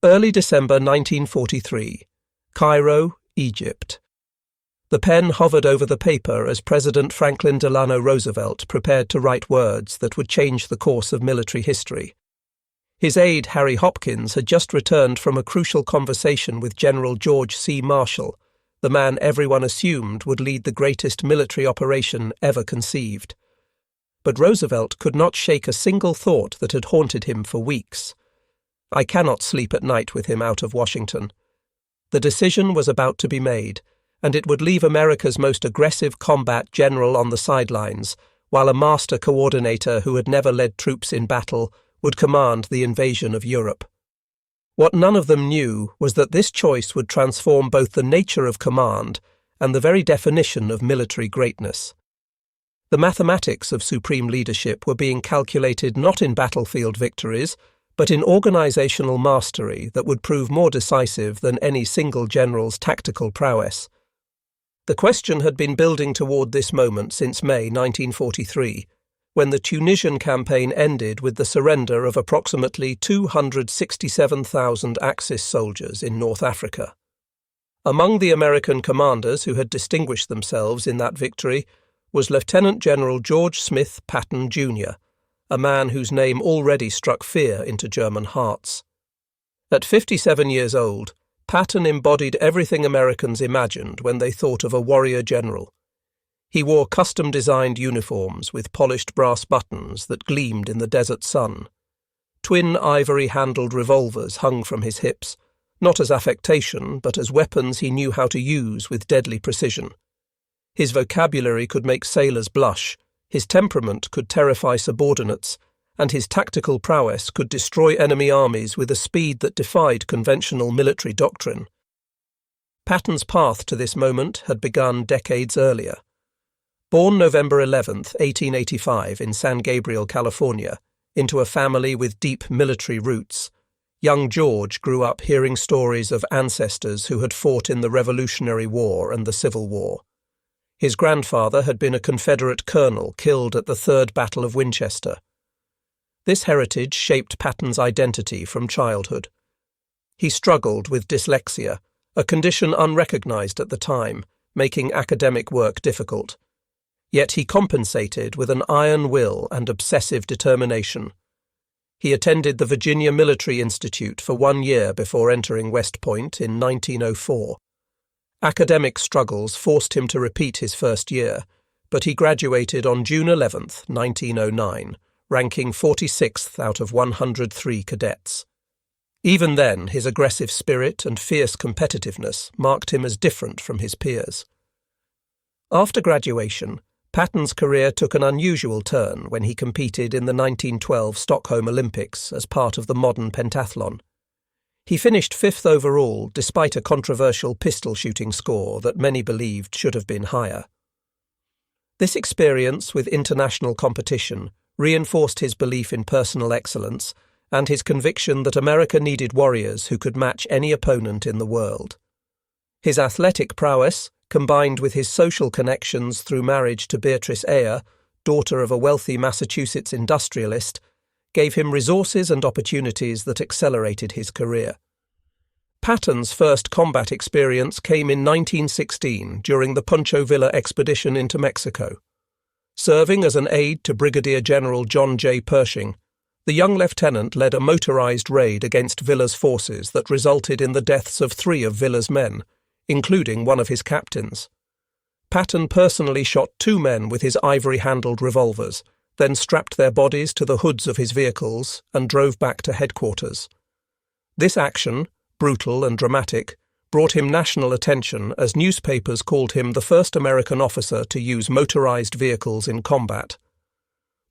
Early December 1943, Cairo, Egypt. The pen hovered over the paper as President Franklin Delano Roosevelt prepared to write words that would change the course of military history. His aide, Harry Hopkins, had just returned from a crucial conversation with General George C. Marshall, the man everyone assumed would lead the greatest military operation ever conceived. But Roosevelt could not shake a single thought that had haunted him for weeks. "I cannot sleep at night with him out of Washington." The decision was about to be made, and it would leave America's most aggressive combat general on the sidelines, while a master coordinator who had never led troops in battle would command the invasion of Europe. What none of them knew was that this choice would transform both the nature of command and the very definition of military greatness. The mathematics of supreme leadership were being calculated not in battlefield victories, but in organizational mastery that would prove more decisive than any single general's tactical prowess. The question had been building toward this moment since May 1943, when the Tunisian campaign ended with the surrender of approximately 267,000 Axis soldiers in North Africa. Among the American commanders who had distinguished themselves in that victory was Lieutenant General George Smith Patton, Jr., a man whose name already struck fear into German hearts. At 57 years old, Patton embodied everything Americans imagined when they thought of a warrior general. He wore custom-designed uniforms with polished brass buttons that gleamed in the desert sun. Twin ivory-handled revolvers hung from his hips, not as affectation, but as weapons he knew how to use with deadly precision. His vocabulary could make sailors blush, his temperament could terrify subordinates, and his tactical prowess could destroy enemy armies with a speed that defied conventional military doctrine. Patton's path to this moment had begun decades earlier. Born November 11, 1885, in San Gabriel, California, into a family with deep military roots, young George grew up hearing stories of ancestors who had fought in the Revolutionary War and the Civil War. His grandfather had been a Confederate colonel killed at the Third Battle of Winchester. This heritage shaped Patton's identity from childhood. He struggled with dyslexia, a condition unrecognized at the time, making academic work difficult. Yet he compensated with an iron will and obsessive determination. He attended the Virginia Military Institute for 1 year before entering West Point in 1904. Academic struggles forced him to repeat his first year, but he graduated on June 11, 1909, ranking 46th out of 103 cadets. Even then, his aggressive spirit and fierce competitiveness marked him as different from his peers. After graduation, Patton's career took an unusual turn when he competed in the 1912 Stockholm Olympics as part of the modern pentathlon. He finished 5th overall despite a controversial pistol shooting score that many believed should have been higher. This experience with international competition reinforced his belief in personal excellence and his conviction that America needed warriors who could match any opponent in the world. His athletic prowess, combined with his social connections through marriage to Beatrice Ayer, daughter of a wealthy Massachusetts industrialist, gave him resources and opportunities that accelerated his career. Patton's first combat experience came in 1916 during the Pancho Villa expedition into Mexico. Serving as an aide to Brigadier General John J. Pershing, the young lieutenant led a motorized raid against Villa's forces that resulted in the deaths of 3 of Villa's men, including one of his captains. Patton personally shot 2 men with his ivory-handled revolvers, then strapped their bodies to the hoods of his vehicles and drove back to headquarters. This action, brutal and dramatic, brought him national attention as newspapers called him the first American officer to use motorized vehicles in combat.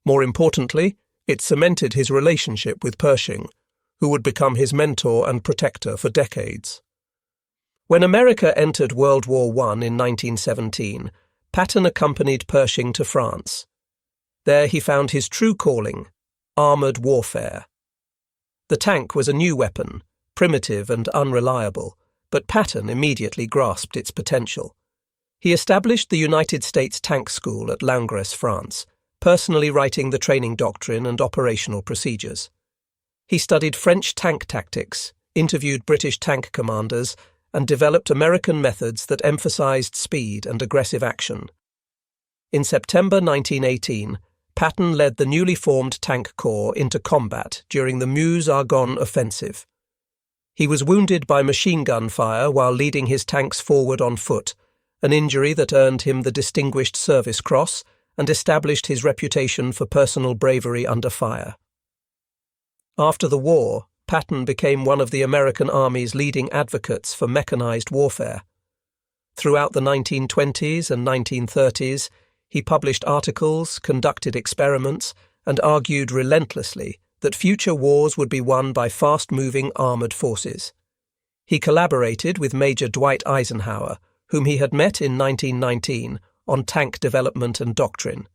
More importantly, it cemented his relationship with Pershing, who would become his mentor and protector for decades. When America entered World War I in 1917, Patton accompanied Pershing to France. There he found his true calling, armoured warfare. The tank was a new weapon, primitive and unreliable, but Patton immediately grasped its potential. He established the United States Tank School at Langres, France, personally writing the training doctrine and operational procedures. He studied French tank tactics, interviewed British tank commanders, and developed American methods that emphasized speed and aggressive action. In September 1918, Patton led the newly formed Tank Corps into combat during the Meuse-Argonne offensive. He was wounded by machine gun fire while leading his tanks forward on foot, an injury that earned him the Distinguished Service Cross and established his reputation for personal bravery under fire. After the war, Patton became one of the American Army's leading advocates for mechanized warfare. Throughout the 1920s and 1930s, he published articles, conducted experiments, and argued relentlessly that future wars would be won by fast-moving armoured forces. He collaborated with Major Dwight Eisenhower, whom he had met in 1919, on tank development and doctrine.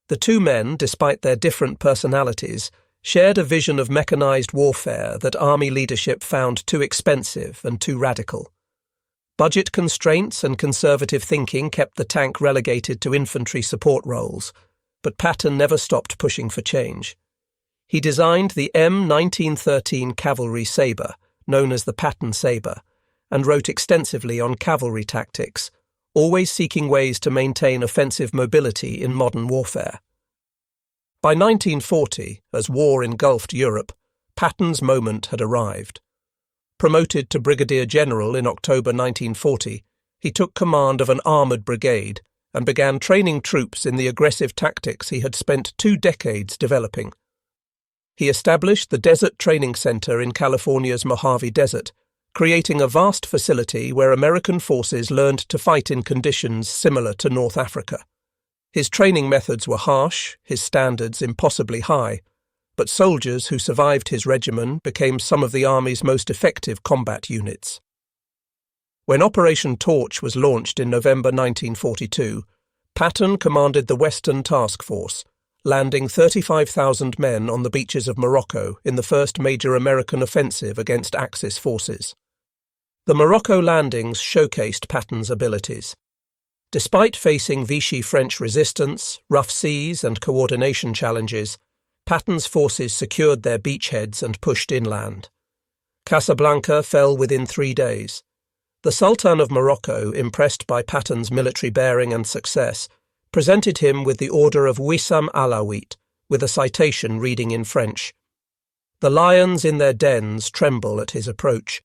The two men, despite their different personalities, shared a vision of mechanized warfare that Army leadership found too expensive and too radical. Budget constraints and conservative thinking kept the tank relegated to infantry support roles, but Patton never stopped pushing for change. He designed the M1913 cavalry sabre, known as the Patton sabre, and wrote extensively on cavalry tactics, always seeking ways to maintain offensive mobility in modern warfare. By 1940, as war engulfed Europe, Patton's moment had arrived. Promoted to brigadier general in October 1940, he took command of an armoured brigade and began training troops in the aggressive tactics he had spent 2 decades developing. He established the Desert Training Center in California's Mojave Desert, creating a vast facility where American forces learned to fight in conditions similar to North Africa. His training methods were harsh, his standards impossibly high, but soldiers who survived his regimen became some of the Army's most effective combat units. When Operation Torch was launched in November 1942, Patton commanded the Western Task Force, landing 35,000 men on the beaches of Morocco in the first major American offensive against Axis forces. The Morocco landings showcased Patton's abilities. Despite facing Vichy French resistance, rough seas and coordination challenges, Patton's forces secured their beachheads and pushed inland. Casablanca fell within 3 days. The Sultan of Morocco, impressed by Patton's military bearing and success, presented him with the Order of Wissam Alawite, with a citation reading in French. The lions in their dens tremble at his approach.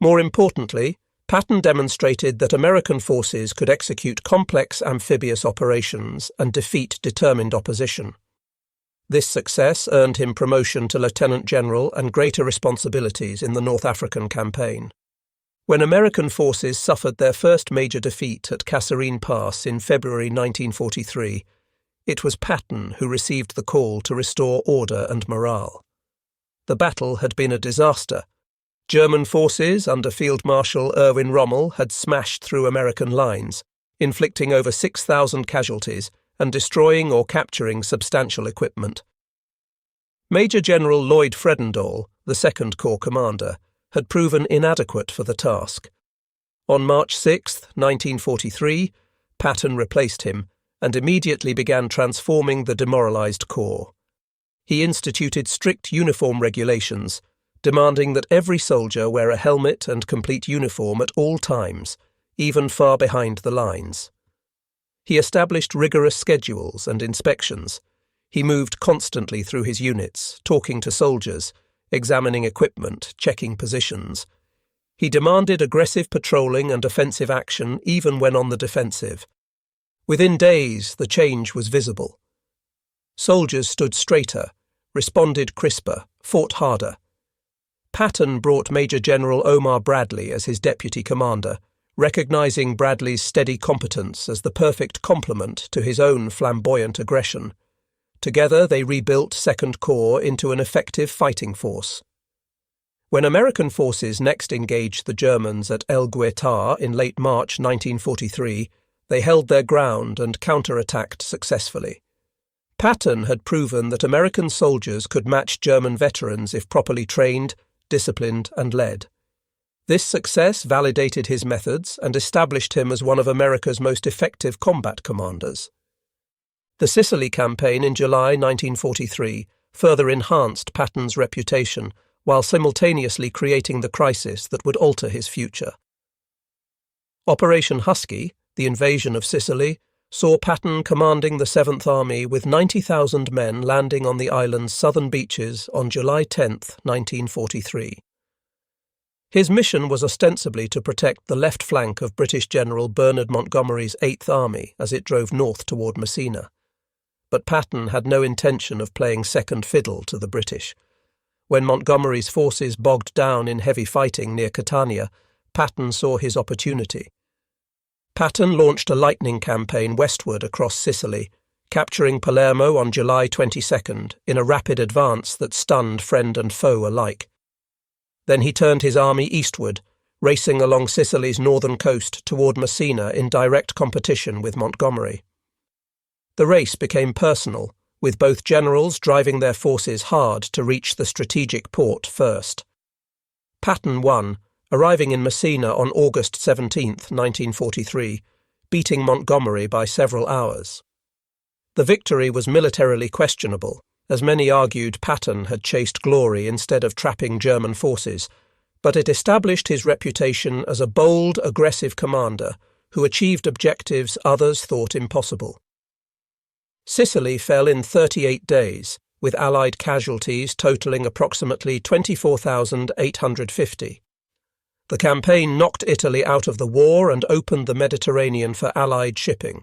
More importantly, Patton demonstrated that American forces could execute complex amphibious operations and defeat determined opposition. This success earned him promotion to lieutenant general and greater responsibilities in the North African campaign. When American forces suffered their first major defeat at Kasserine Pass in February 1943, it was Patton who received the call to restore order and morale. The battle had been a disaster. German forces under Field Marshal Erwin Rommel had smashed through American lines, inflicting over 6,000 casualties and destroying or capturing substantial equipment. Major General Lloyd Fredendall, the Second Corps commander, had proven inadequate for the task. On March 6, 1943, Patton replaced him and immediately began transforming the demoralized corps. He instituted strict uniform regulations, demanding that every soldier wear a helmet and complete uniform at all times, even far behind the lines. He established rigorous schedules and inspections. He moved constantly through his units, talking to soldiers, examining equipment, checking positions. He demanded aggressive patrolling and offensive action even when on the defensive. Within days, the change was visible. Soldiers stood straighter, responded crisper, fought harder. Patton brought Major General Omar Bradley as his deputy commander, recognizing Bradley's steady competence as the perfect complement to his own flamboyant aggression. Together they rebuilt Second Corps into an effective fighting force. When American forces next engaged the Germans at El Guetar in late March 1943, they held their ground and counterattacked successfully. Patton had proven that American soldiers could match German veterans if properly trained, disciplined, and led. This success validated his methods and established him as one of America's most effective combat commanders. The Sicily campaign in July 1943 further enhanced Patton's reputation, while simultaneously creating the crisis that would alter his future. Operation Husky, the invasion of Sicily, saw Patton commanding the 7th Army with 90,000 men landing on the island's southern beaches on July 10, 1943. His mission was ostensibly to protect the left flank of British General Bernard Montgomery's 8th Army as it drove north toward Messina. But Patton had no intention of playing second fiddle to the British. When Montgomery's forces bogged down in heavy fighting near Catania, Patton saw his opportunity. Patton launched a lightning campaign westward across Sicily, capturing Palermo on July 22nd in a rapid advance that stunned friend and foe alike. Then he turned his army eastward, racing along Sicily's northern coast toward Messina in direct competition with Montgomery. The race became personal, with both generals driving their forces hard to reach the strategic port first. Patton won, arriving in Messina on August 17, 1943, beating Montgomery by several hours. The victory was militarily questionable, as many argued Patton had chased glory instead of trapping German forces, but it established his reputation as a bold, aggressive commander who achieved objectives others thought impossible. Sicily fell in 38 days, with Allied casualties totaling approximately 24,850. The campaign knocked Italy out of the war and opened the Mediterranean for Allied shipping.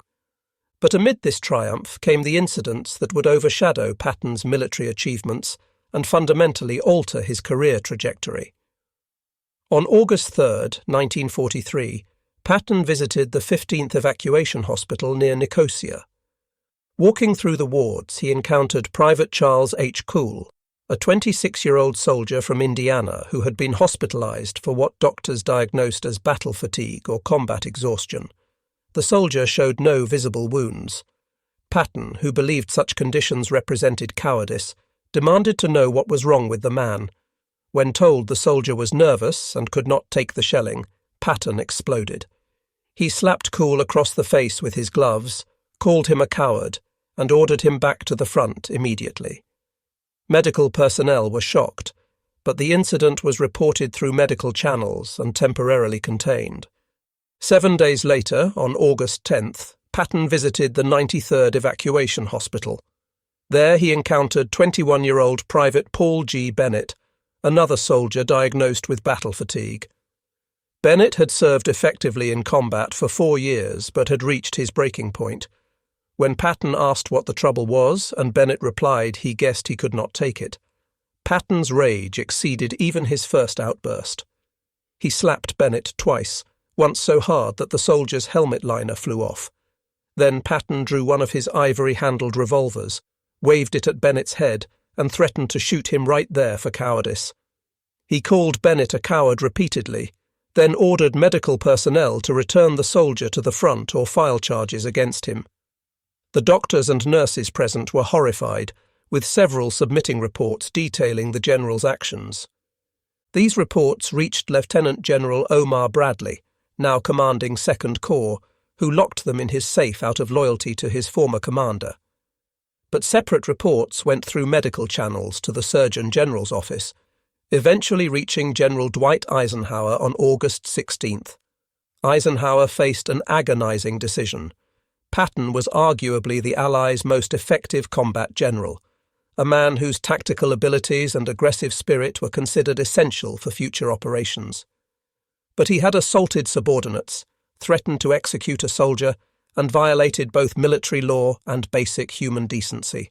But amid this triumph came the incidents that would overshadow Patton's military achievements and fundamentally alter his career trajectory. On August 3, 1943, Patton visited the 15th Evacuation Hospital near Nicosia. Walking through the wards, he encountered Private Charles H. Cool, a 26-year-old soldier from Indiana who had been hospitalized for what doctors diagnosed as battle fatigue or combat exhaustion. The soldier showed no visible wounds. Patton, who believed such conditions represented cowardice, demanded to know what was wrong with the man. When told the soldier was nervous and could not take the shelling, Patton exploded. He slapped Cool across the face with his gloves, called him a coward, and ordered him back to the front immediately. Medical personnel were shocked, but the incident was reported through medical channels and temporarily contained. 7 days later, on August 10th, Patton visited the 93rd Evacuation Hospital. There he encountered 21-year-old Private Paul G. Bennett, another soldier diagnosed with battle fatigue. Bennett had served effectively in combat for 4 years but had reached his breaking point. When Patton asked what the trouble was, and Bennett replied he guessed he could not take it, Patton's rage exceeded even his first outburst. He slapped Bennett twice, once so hard that the soldier's helmet liner flew off. Then Patton drew one of his ivory-handled revolvers, waved it at Bennett's head, and threatened to shoot him right there for cowardice. He called Bennett a coward repeatedly, then ordered medical personnel to return the soldier to the front or file charges against him. The doctors and nurses present were horrified, with several submitting reports detailing the general's actions. These reports reached Lieutenant General Omar Bradley, now commanding 2nd Corps, who locked them in his safe out of loyalty to his former commander. But separate reports went through medical channels to the Surgeon General's office, eventually reaching General Dwight Eisenhower on August 16th. Eisenhower faced an agonizing decision. Patton was arguably the Allies' most effective combat general, a man whose tactical abilities and aggressive spirit were considered essential for future operations. But he had assaulted subordinates, threatened to execute a soldier, and violated both military law and basic human decency.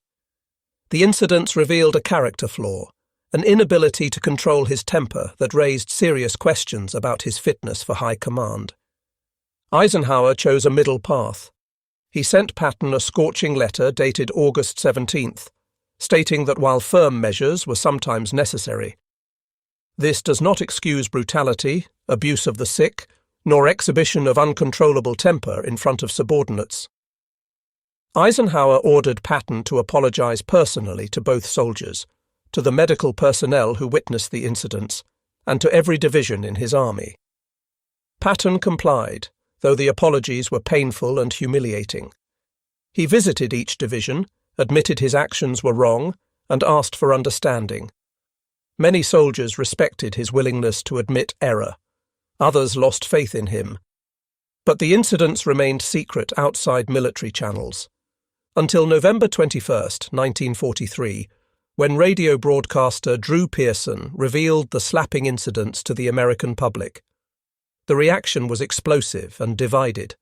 The incidents revealed a character flaw, an inability to control his temper that raised serious questions about his fitness for high command. Eisenhower chose a middle path. He sent Patton a scorching letter dated August 17th, stating that while firm measures were sometimes necessary, this does not excuse brutality, abuse of the sick, nor exhibition of uncontrollable temper in front of subordinates. Eisenhower ordered Patton to apologize personally to both soldiers, to the medical personnel who witnessed the incidents, and to every division in his army. Patton complied, though the apologies were painful and humiliating. He visited each division, admitted his actions were wrong, and asked for understanding. Many soldiers respected his willingness to admit error. Others lost faith in him. But the incidents remained secret outside military channels. Until November 21, 1943, when radio broadcaster Drew Pearson revealed the slapping incidents to the American public. The reaction was explosive and divided.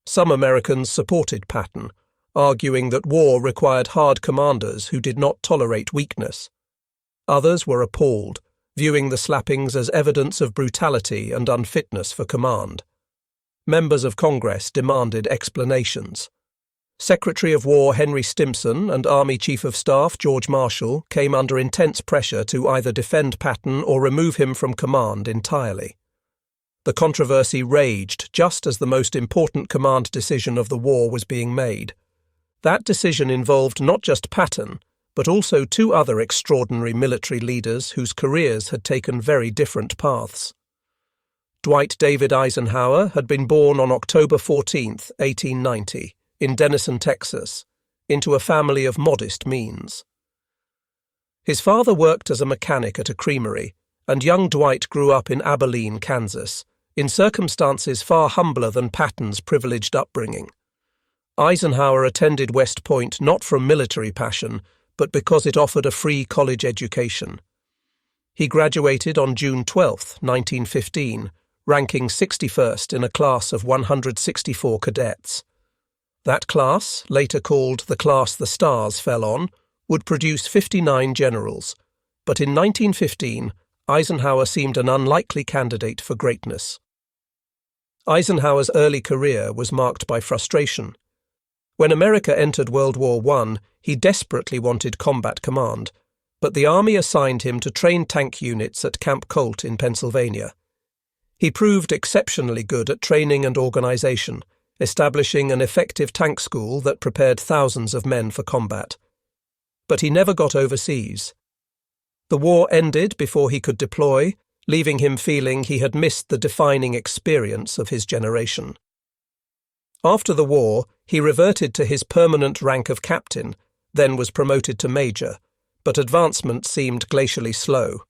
Some Americans supported Patton, arguing that war required hard commanders who did not tolerate weakness. Others were appalled, viewing the slappings as evidence of brutality and unfitness for command. Members of Congress demanded explanations. Secretary of War Henry Stimson and Army Chief of Staff George Marshall came under intense pressure to either defend Patton or remove him from command entirely. The controversy raged just as the most important command decision of the war was being made. That decision involved not just Patton, but also two other extraordinary military leaders whose careers had taken very different paths. Dwight David Eisenhower had been born on October 14, 1890, in Denison, Texas, into a family of modest means. His father worked as a mechanic at a creamery, and young Dwight grew up in Abilene, Kansas, in circumstances far humbler than Patton's privileged upbringing. Eisenhower attended West Point not from military passion, but because it offered a free college education. He graduated on June 12, 1915, ranking 61st in a class of 164 cadets. That class, later called the class the Stars fell on, would produce 59 generals, but in 1915, Eisenhower seemed an unlikely candidate for greatness. Eisenhower's early career was marked by frustration. When America entered World War I, he desperately wanted combat command, but the Army assigned him to train tank units at Camp Colt in Pennsylvania. He proved exceptionally good at training and organization, establishing an effective tank school that prepared thousands of men for combat. But he never got overseas. The war ended before he could deploy, leaving him feeling he had missed the defining experience of his generation. After the war, he reverted to his permanent rank of captain, then was promoted to major, but advancement seemed glacially slow.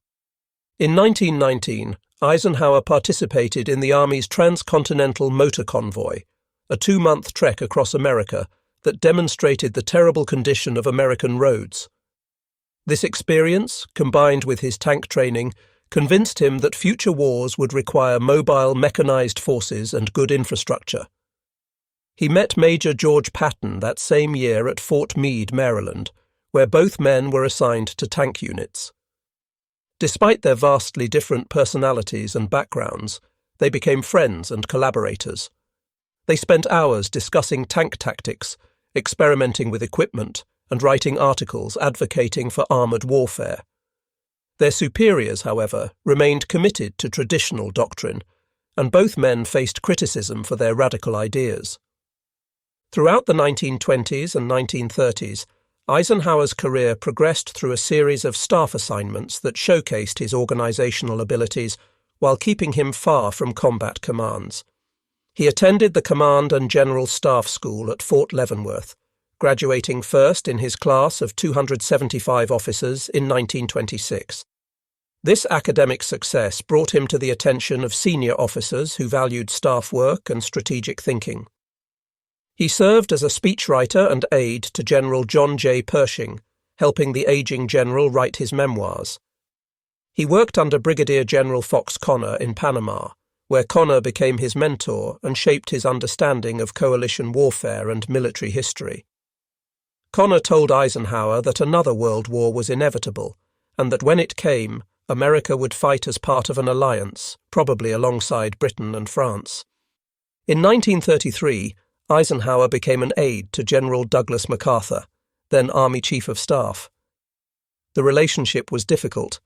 In 1919, Eisenhower participated in the Army's transcontinental motor convoy, a 2-month trek across America that demonstrated the terrible condition of American roads. This experience, combined with his tank training, convinced him that future wars would require mobile mechanized forces and good infrastructure. He met Major George Patton that same year at Fort Meade, Maryland, where both men were assigned to tank units. Despite their vastly different personalities and backgrounds, they became friends and collaborators. They spent hours discussing tank tactics, experimenting with equipment, and writing articles advocating for armoured warfare. Their superiors, however, remained committed to traditional doctrine, and both men faced criticism for their radical ideas. Throughout the 1920s and 1930s, Eisenhower's career progressed through a series of staff assignments that showcased his organizational abilities while keeping him far from combat commands. He attended the Command and General Staff School at Fort Leavenworth, graduating first in his class of 275 officers in 1926. This academic success brought him to the attention of senior officers who valued staff work and strategic thinking. He served as a speechwriter and aide to General John J. Pershing, helping the aging general write his memoirs. He worked under Brigadier General Fox Connor in Panama, where Connor became his mentor and shaped his understanding of coalition warfare and military history. Connor told Eisenhower that another world war was inevitable, and that when it came, America would fight as part of an alliance, probably alongside Britain and France. In 1933, Eisenhower became an aide to General Douglas MacArthur, then Army Chief of Staff. The relationship was difficult.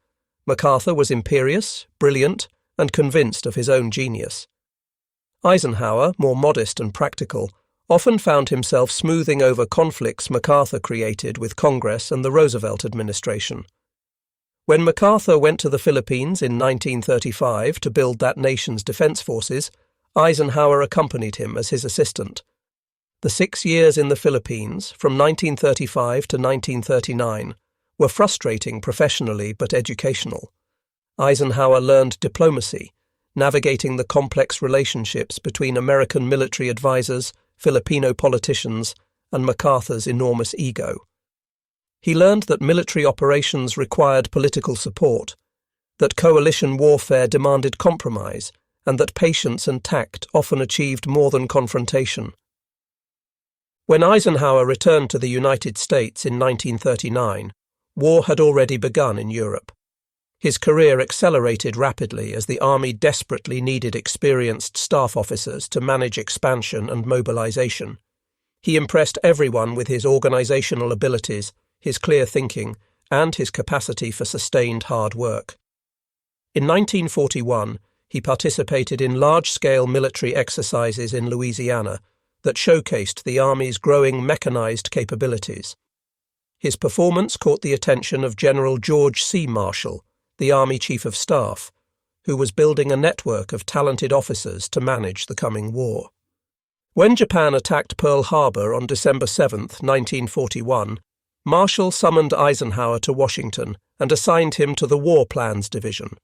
MacArthur was imperious, brilliant, and convinced of his own genius. Eisenhower, more modest and practical, often found himself smoothing over conflicts MacArthur created with Congress and the Roosevelt administration. When MacArthur went to the Philippines in 1935 to build that nation's defense forces, Eisenhower accompanied him as his assistant. The 6 years in the Philippines, from 1935 to 1939, were frustrating professionally but educational. Eisenhower learned diplomacy, navigating the complex relationships between American military advisors, Filipino politicians, and MacArthur's enormous ego. He learned that military operations required political support, that coalition warfare demanded compromise, and that patience and tact often achieved more than confrontation. When Eisenhower returned to the United States in 1939, war had already begun in Europe. His career accelerated rapidly as the Army desperately needed experienced staff officers to manage expansion and mobilization. He impressed everyone with his organizational abilities, his clear thinking, and his capacity for sustained hard work. In 1941, he participated in large-scale military exercises in Louisiana that showcased the Army's growing mechanized capabilities. His performance caught the attention of General George C. Marshall, the Army Chief of Staff, who was building a network of talented officers to manage the coming war. When Japan attacked Pearl Harbor on December 7, 1941, Marshall summoned Eisenhower to Washington and assigned him to the War Plans Division.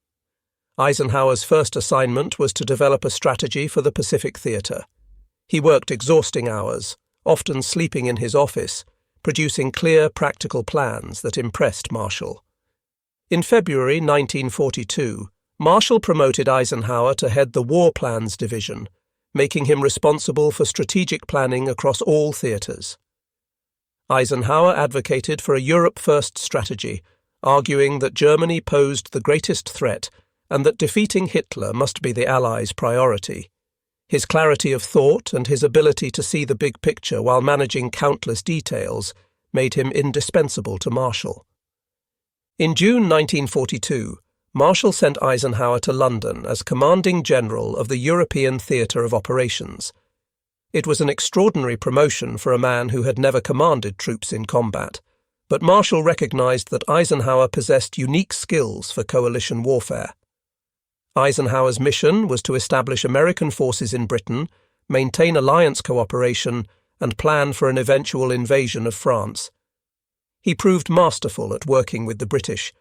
Eisenhower's first assignment was to develop a strategy for the Pacific Theater. He worked exhausting hours, often sleeping in his office, producing clear, practical plans that impressed Marshall. In February 1942, Marshall promoted Eisenhower to head the War Plans Division, making him responsible for strategic planning across all theaters. Eisenhower advocated for a Europe-first strategy, arguing that Germany posed the greatest threat and that defeating Hitler must be the Allies' priority. His clarity of thought and his ability to see the big picture while managing countless details made him indispensable to Marshall. In June 1942, Marshall sent Eisenhower to London as Commanding General of the European Theatre of Operations. It was an extraordinary promotion for a man who had never commanded troops in combat, but Marshall recognized that Eisenhower possessed unique skills for coalition warfare. Eisenhower's mission was to establish American forces in Britain, maintain alliance cooperation, and plan for an eventual invasion of France. He proved masterful at working with the British.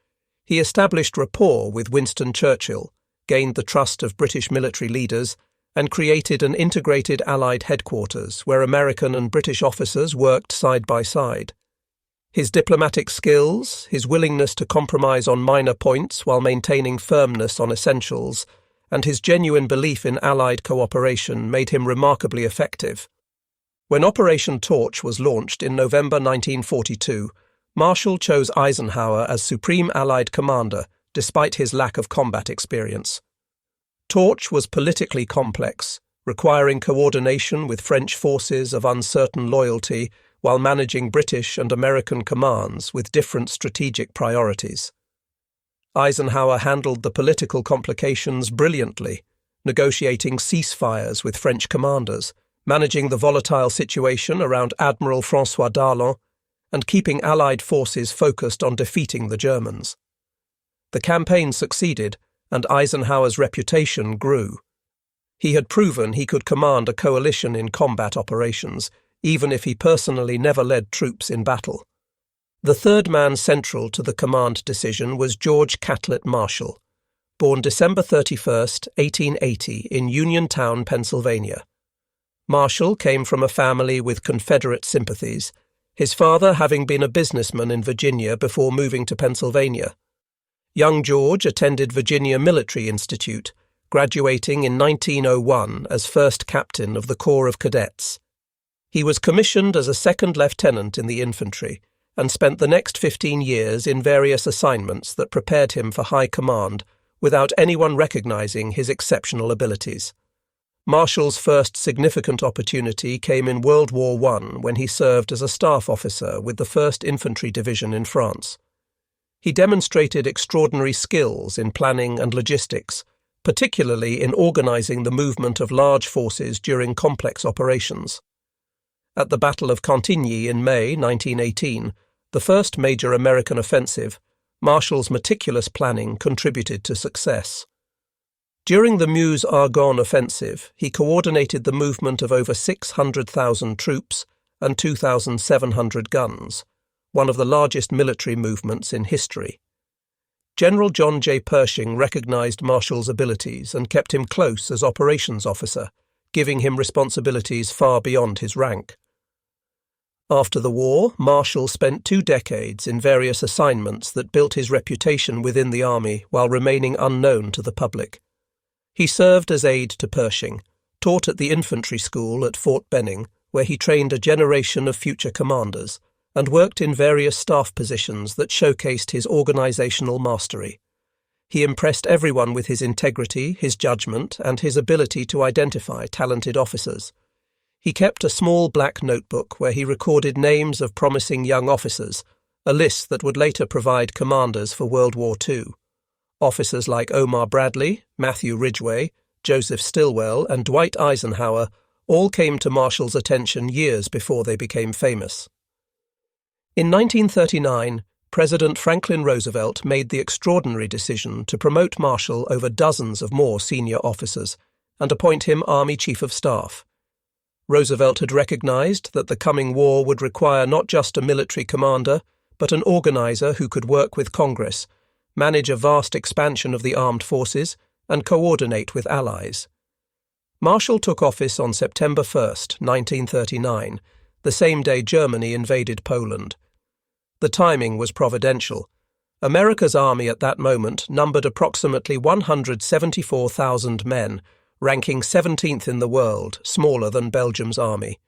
He established rapport with Winston Churchill, gained the trust of British military leaders, and created an integrated Allied headquarters where American and British officers worked side by side. His diplomatic skills, his willingness to compromise on minor points while maintaining firmness on essentials, and his genuine belief in Allied cooperation made him remarkably effective. When Operation Torch was launched in November 1942, Marshall chose Eisenhower as Supreme Allied Commander, despite his lack of combat experience. Torch was politically complex, requiring coordination with French forces of uncertain loyalty while managing British and American commands with different strategic priorities. Eisenhower handled the political complications brilliantly, negotiating ceasefires with French commanders, managing the volatile situation around Admiral François Darlan, and keeping Allied forces focused on defeating the Germans. The campaign succeeded, and Eisenhower's reputation grew. He had proven he could command a coalition in combat operations, even if he personally never led troops in battle. The third man central to the command decision was George Catlett Marshall, born December 31, 1880, in Uniontown, Pennsylvania. Marshall came from a family with Confederate sympathies, his father having been a businessman in Virginia before moving to Pennsylvania. Young George attended Virginia Military Institute, graduating in 1901 as first captain of the Corps of Cadets. He was commissioned as a second lieutenant in the infantry and spent the next 15 years in various assignments that prepared him for high command without anyone recognizing his exceptional abilities. Marshall's first significant opportunity came in World War I when he served as a staff officer with the 1st Infantry Division in France. He demonstrated extraordinary skills in planning and logistics, particularly in organizing the movement of large forces during complex operations. At the Battle of Cantigny in May 1918, the first major American offensive, Marshall's meticulous planning contributed to success. During the Meuse-Argonne offensive, he coordinated the movement of over 600,000 troops and 2,700 guns, one of the largest military movements in history. General John J. Pershing recognized Marshall's abilities and kept him close as operations officer, giving him responsibilities far beyond his rank. After the war, Marshall spent 2 decades in various assignments that built his reputation within the army while remaining unknown to the public. He served as aide to Pershing, taught at the infantry school at Fort Benning, where he trained a generation of future commanders, and worked in various staff positions that showcased his organizational mastery. He impressed everyone with his integrity, his judgment, and his ability to identify talented officers. He kept a small black notebook where he recorded names of promising young officers, a list that would later provide commanders for World War II. Officers like Omar Bradley, Matthew Ridgway, Joseph Stilwell, and Dwight Eisenhower all came to Marshall's attention years before they became famous. In 1939, President Franklin Roosevelt made the extraordinary decision to promote Marshall over dozens of more senior officers and appoint him Army Chief of Staff. Roosevelt had recognized that the coming war would require not just a military commander, but an organizer who could work with Congress, manage a vast expansion of the armed forces, and coordinate with allies. Marshall took office on September 1, 1939, the same day Germany invaded Poland. The timing was providential. America's army at that moment numbered approximately 174,000 men, ranking 17th in the world, smaller than Belgium's army.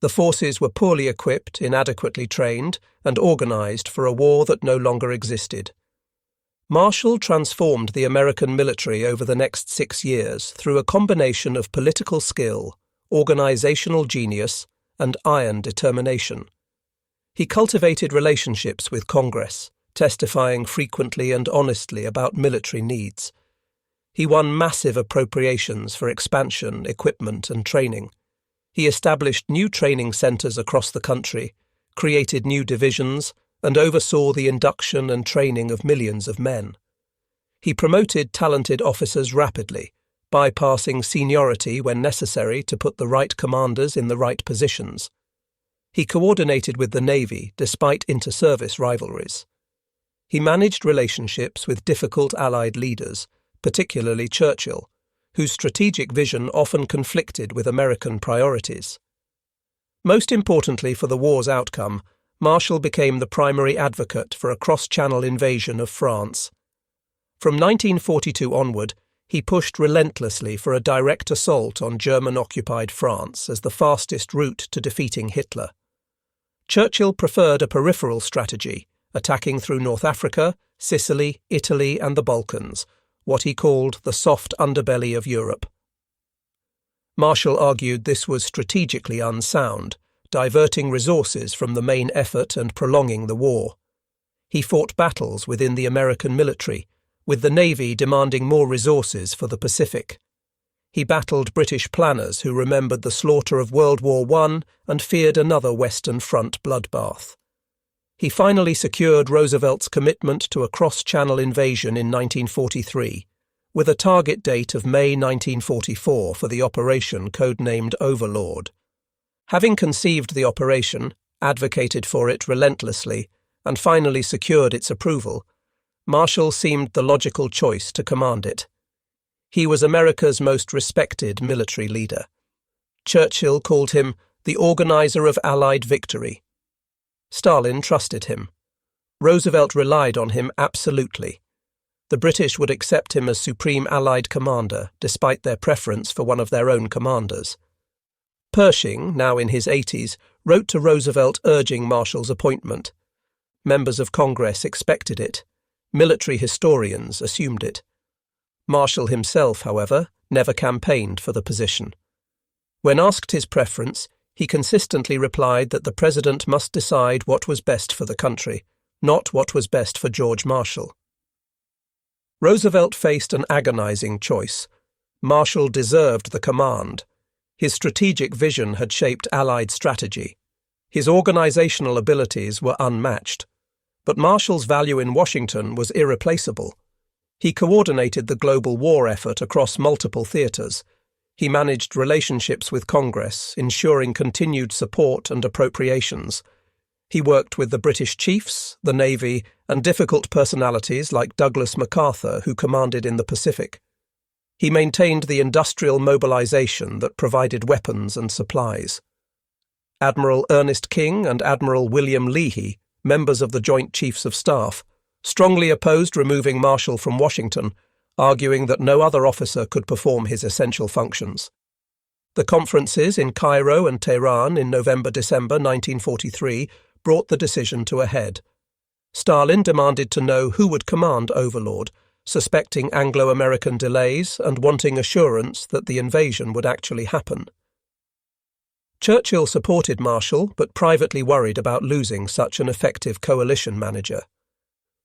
The forces were poorly equipped, inadequately trained, and organized for a war that no longer existed. Marshall transformed the American military over the next 6 years through a combination of political skill, organizational genius, and iron determination. He cultivated relationships with Congress, testifying frequently and honestly about military needs. He won massive appropriations for expansion, equipment, and training. He established new training centers across the country, created new divisions, and oversaw the induction and training of millions of men. He promoted talented officers rapidly, bypassing seniority when necessary to put the right commanders in the right positions. He coordinated with the Navy despite inter-service rivalries. He managed relationships with difficult Allied leaders, particularly Churchill, whose strategic vision often conflicted with American priorities. Most importantly for the war's outcome, Marshall became the primary advocate for a cross-channel invasion of France. From 1942 onward, he pushed relentlessly for a direct assault on German-occupied France as the fastest route to defeating Hitler. Churchill preferred a peripheral strategy, attacking through North Africa, Sicily, Italy, and the Balkans, what he called the soft underbelly of Europe. Marshall argued this was strategically unsound, diverting resources from the main effort and prolonging the war. He fought battles within the American military, with the Navy demanding more resources for the Pacific. He battled British planners who remembered the slaughter of World War I and feared another Western Front bloodbath. He finally secured Roosevelt's commitment to a cross-channel invasion in 1943, with a target date of May 1944 for the operation codenamed Overlord. Having conceived the operation, advocated for it relentlessly, and finally secured its approval, Marshall seemed the logical choice to command it. He was America's most respected military leader. Churchill called him the organizer of Allied victory. Stalin trusted him. Roosevelt relied on him absolutely. The British would accept him as supreme Allied commander, despite their preference for one of their own commanders. Pershing, now in his 80s, wrote to Roosevelt urging Marshall's appointment. Members of Congress expected it. Military historians assumed it. Marshall himself, however, never campaigned for the position. When asked his preference, he consistently replied that the president must decide what was best for the country, not what was best for George Marshall. Roosevelt faced an agonizing choice. Marshall deserved the command. His strategic vision had shaped Allied strategy. His organizational abilities were unmatched. But Marshall's value in Washington was irreplaceable. He coordinated the global war effort across multiple theaters. He managed relationships with Congress, ensuring continued support and appropriations. He worked with the British chiefs, the Navy, and difficult personalities like Douglas MacArthur, who commanded in the Pacific. He maintained the industrial mobilization that provided weapons and supplies. Admiral Ernest King and Admiral William Leahy, members of the Joint Chiefs of Staff, strongly opposed removing Marshall from Washington, arguing that no other officer could perform his essential functions. The conferences in Cairo and Tehran in November-December 1943 brought the decision to a head. Stalin demanded to know who would command Overlord, suspecting Anglo-American delays and wanting assurance that the invasion would actually happen. Churchill supported Marshall, but privately worried about losing such an effective coalition manager.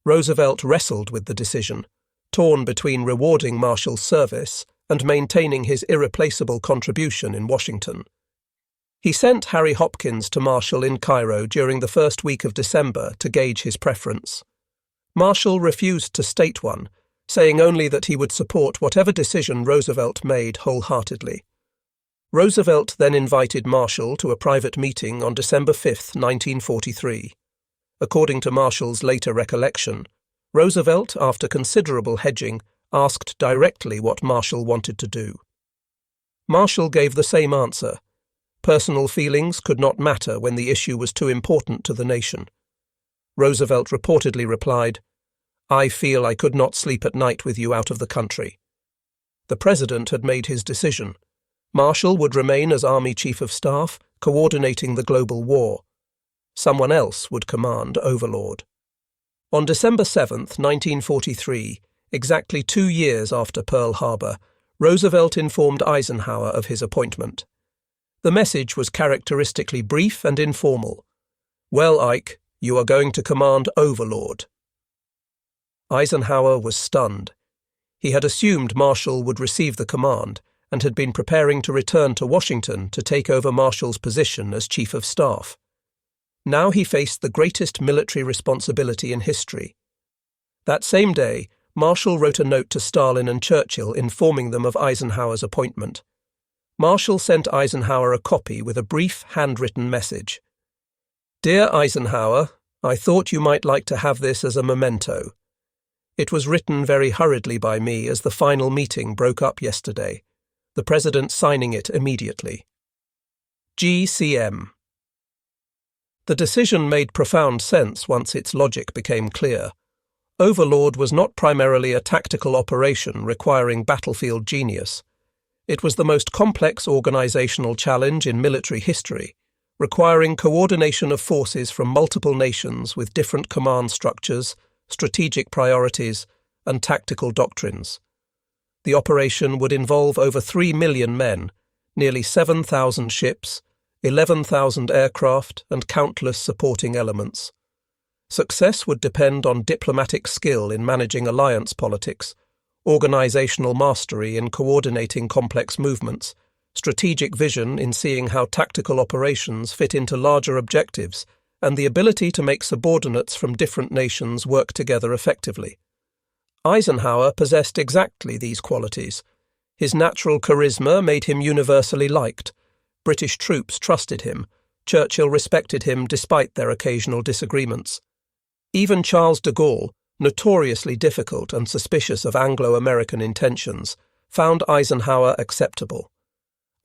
Roosevelt wrestled with the decision, torn between rewarding Marshall's service and maintaining his irreplaceable contribution in Washington. He sent Harry Hopkins to Marshall in Cairo during the first week of December to gauge his preference. Marshall refused to state one, saying only that he would support whatever decision Roosevelt made wholeheartedly. Roosevelt then invited Marshall to a private meeting on December 5, 1943. According to Marshall's later recollection, Roosevelt, after considerable hedging, asked directly what Marshall wanted to do. Marshall gave the same answer. Personal feelings could not matter when the issue was too important to the nation. Roosevelt reportedly replied, "I feel I could not sleep at night with you out of the country." The president had made his decision. Marshall would remain as Army Chief of Staff, coordinating the global war. Someone else would command Overlord. On December 7, 1943, exactly 2 years after Pearl Harbor, Roosevelt informed Eisenhower of his appointment. The message was characteristically brief and informal. "Well, Ike, you are going to command Overlord." Eisenhower was stunned. He had assumed Marshall would receive the command and had been preparing to return to Washington to take over Marshall's position as Chief of Staff. Now he faced the greatest military responsibility in history. That same day, Marshall wrote a note to Stalin and Churchill informing them of Eisenhower's appointment. Marshall sent Eisenhower a copy with a brief handwritten message. "Dear Eisenhower, I thought you might like to have this as a memento. It was written very hurriedly by me as the final meeting broke up yesterday, the President signing it immediately. GCM." The decision made profound sense once its logic became clear. Overlord was not primarily a tactical operation requiring battlefield genius. It was the most complex organizational challenge in military history, requiring coordination of forces from multiple nations with different command structures, strategic priorities, and tactical doctrines. The operation would involve over 3 million men, nearly 7,000 ships, 11,000 aircraft, and countless supporting elements. Success would depend on diplomatic skill in managing alliance politics, organizational mastery in coordinating complex movements, strategic vision in seeing how tactical operations fit into larger objectives, and the ability to make subordinates from different nations work together effectively. Eisenhower possessed exactly these qualities. His natural charisma made him universally liked. British troops trusted him. Churchill respected him despite their occasional disagreements. Even Charles de Gaulle, notoriously difficult and suspicious of Anglo-American intentions, found Eisenhower acceptable.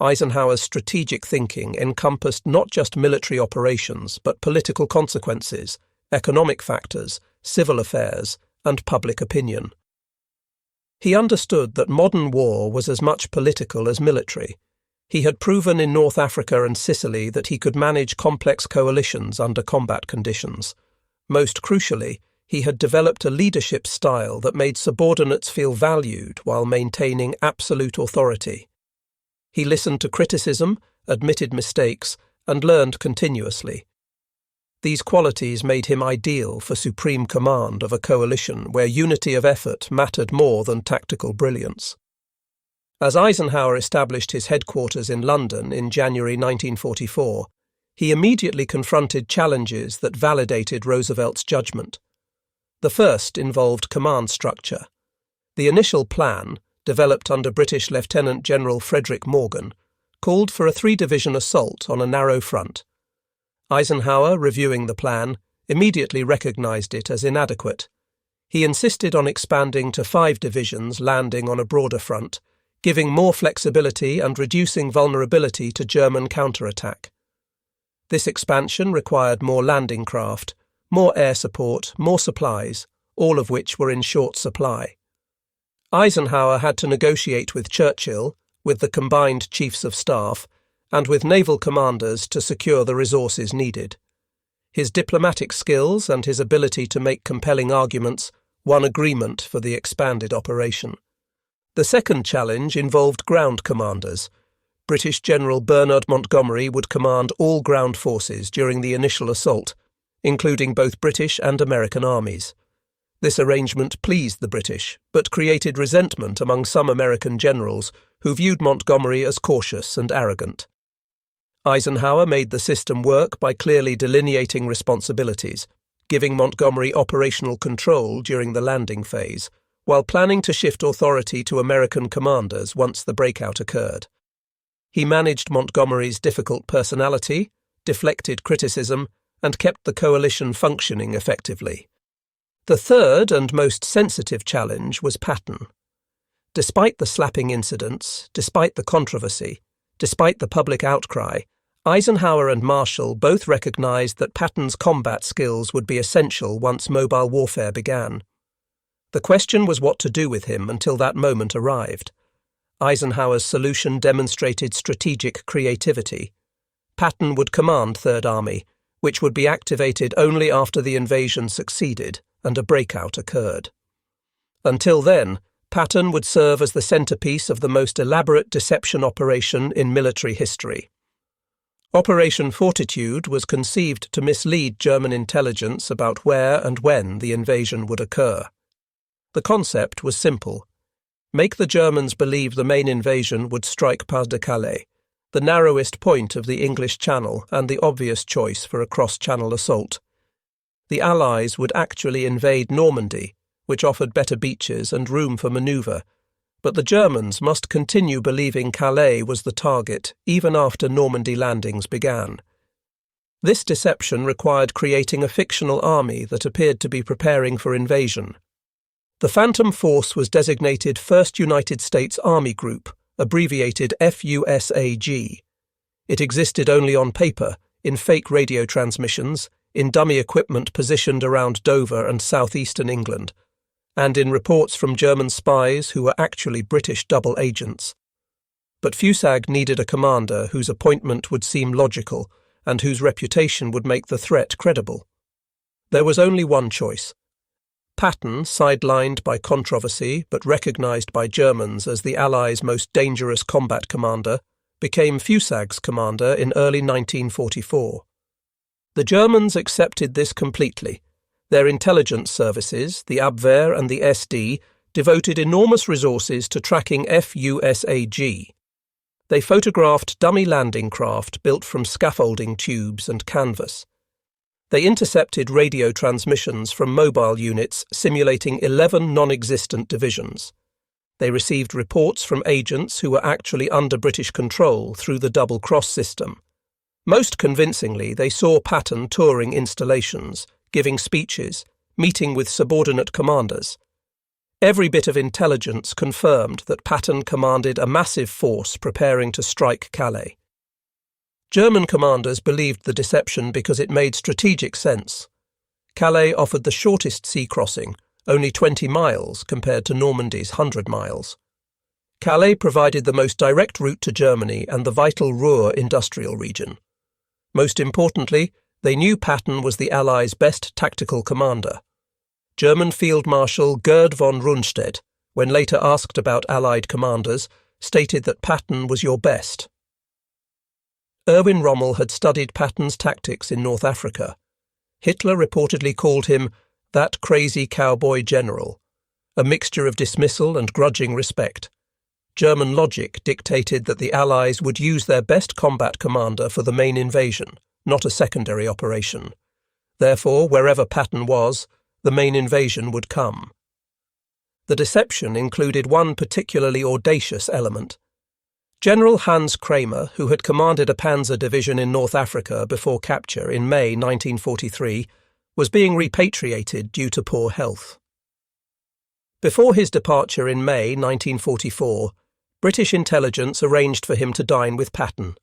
Eisenhower's strategic thinking encompassed not just military operations but political consequences, economic factors, civil affairs, and public opinion. He understood that modern war was as much political as military. He had proven in North Africa and Sicily that he could manage complex coalitions under combat conditions. Most crucially, he had developed a leadership style that made subordinates feel valued while maintaining absolute authority. He listened to criticism, admitted mistakes, and learned continuously. These qualities made him ideal for supreme command of a coalition where unity of effort mattered more than tactical brilliance. As Eisenhower established his headquarters in London in January 1944, he immediately confronted challenges that validated Roosevelt's judgment. The first involved command structure. The initial plan, developed under British Lieutenant General Frederick Morgan, called for a 3-division assault on a narrow front. Eisenhower, reviewing the plan, immediately recognized it as inadequate. He insisted on expanding to 5 divisions landing on a broader front, giving more flexibility and reducing vulnerability to German counterattack. This expansion required more landing craft, more air support, more supplies, all of which were in short supply. Eisenhower had to negotiate with Churchill, with the combined chiefs of staff, and with naval commanders to secure the resources needed. His diplomatic skills and his ability to make compelling arguments won agreement for the expanded operation. The second challenge involved ground commanders. British General Bernard Montgomery would command all ground forces during the initial assault, including both British and American armies. This arrangement pleased the British, but created resentment among some American generals who viewed Montgomery as cautious and arrogant. Eisenhower made the system work by clearly delineating responsibilities, giving Montgomery operational control during the landing phase, while planning to shift authority to American commanders once the breakout occurred. He managed Montgomery's difficult personality, deflected criticism, and kept the coalition functioning effectively. The third and most sensitive challenge was Patton. Despite the slapping incidents, despite the controversy, despite the public outcry, Eisenhower and Marshall both recognized that Patton's combat skills would be essential once mobile warfare began. The question was what to do with him until that moment arrived. Eisenhower's solution demonstrated strategic creativity. Patton would command Third Army, which would be activated only after the invasion succeeded and a breakout occurred. Until then, Patton would serve as the centerpiece of the most elaborate deception operation in military history. Operation Fortitude was conceived to mislead German intelligence about where and when the invasion would occur. The concept was simple. Make the Germans believe the main invasion would strike Pas de Calais, the narrowest point of the English Channel and the obvious choice for a cross-channel assault. The Allies would actually invade Normandy, which offered better beaches and room for manoeuvre, but the Germans must continue believing Calais was the target even after Normandy landings began. This deception required creating a fictional army that appeared to be preparing for invasion. The Phantom Force was designated 1st United States Army Group, abbreviated FUSAG. It existed only on paper, in fake radio transmissions, in dummy equipment positioned around Dover and southeastern England, and in reports from German spies who were actually British double agents. But FUSAG needed a commander whose appointment would seem logical and whose reputation would make the threat credible. There was only one choice. Patton, sidelined by controversy but recognized by Germans as the Allies' most dangerous combat commander, became FUSAG's commander in early 1944. The Germans accepted this completely. Their intelligence services, the Abwehr and the SD, devoted enormous resources to tracking FUSAG. They photographed dummy landing craft built from scaffolding tubes and canvas. They intercepted radio transmissions from mobile units simulating 11 non-existent divisions. They received reports from agents who were actually under British control through the double-cross system. Most convincingly, they saw Patton touring installations, giving speeches, meeting with subordinate commanders. Every bit of intelligence confirmed that Patton commanded a massive force preparing to strike Calais. German commanders believed the deception because it made strategic sense. Calais offered the shortest sea crossing, only 20 miles compared to Normandy's 100 miles. Calais provided the most direct route to Germany and the vital Ruhr industrial region. Most importantly, they knew Patton was the Allies' best tactical commander. German Field Marshal Gerd von Rundstedt, when later asked about Allied commanders, stated that Patton was your best. Erwin Rommel had studied Patton's tactics in North Africa. Hitler reportedly called him that crazy cowboy general, a mixture of dismissal and grudging respect. German logic dictated that the Allies would use their best combat commander for the main invasion, not a secondary operation. Therefore, wherever Patton was, the main invasion would come. The deception included one particularly audacious element. General Hans Kramer, who had commanded a panzer division in North Africa before capture in May 1943, was being repatriated due to poor health. Before his departure in May 1944, British intelligence arranged for him to dine with Patton.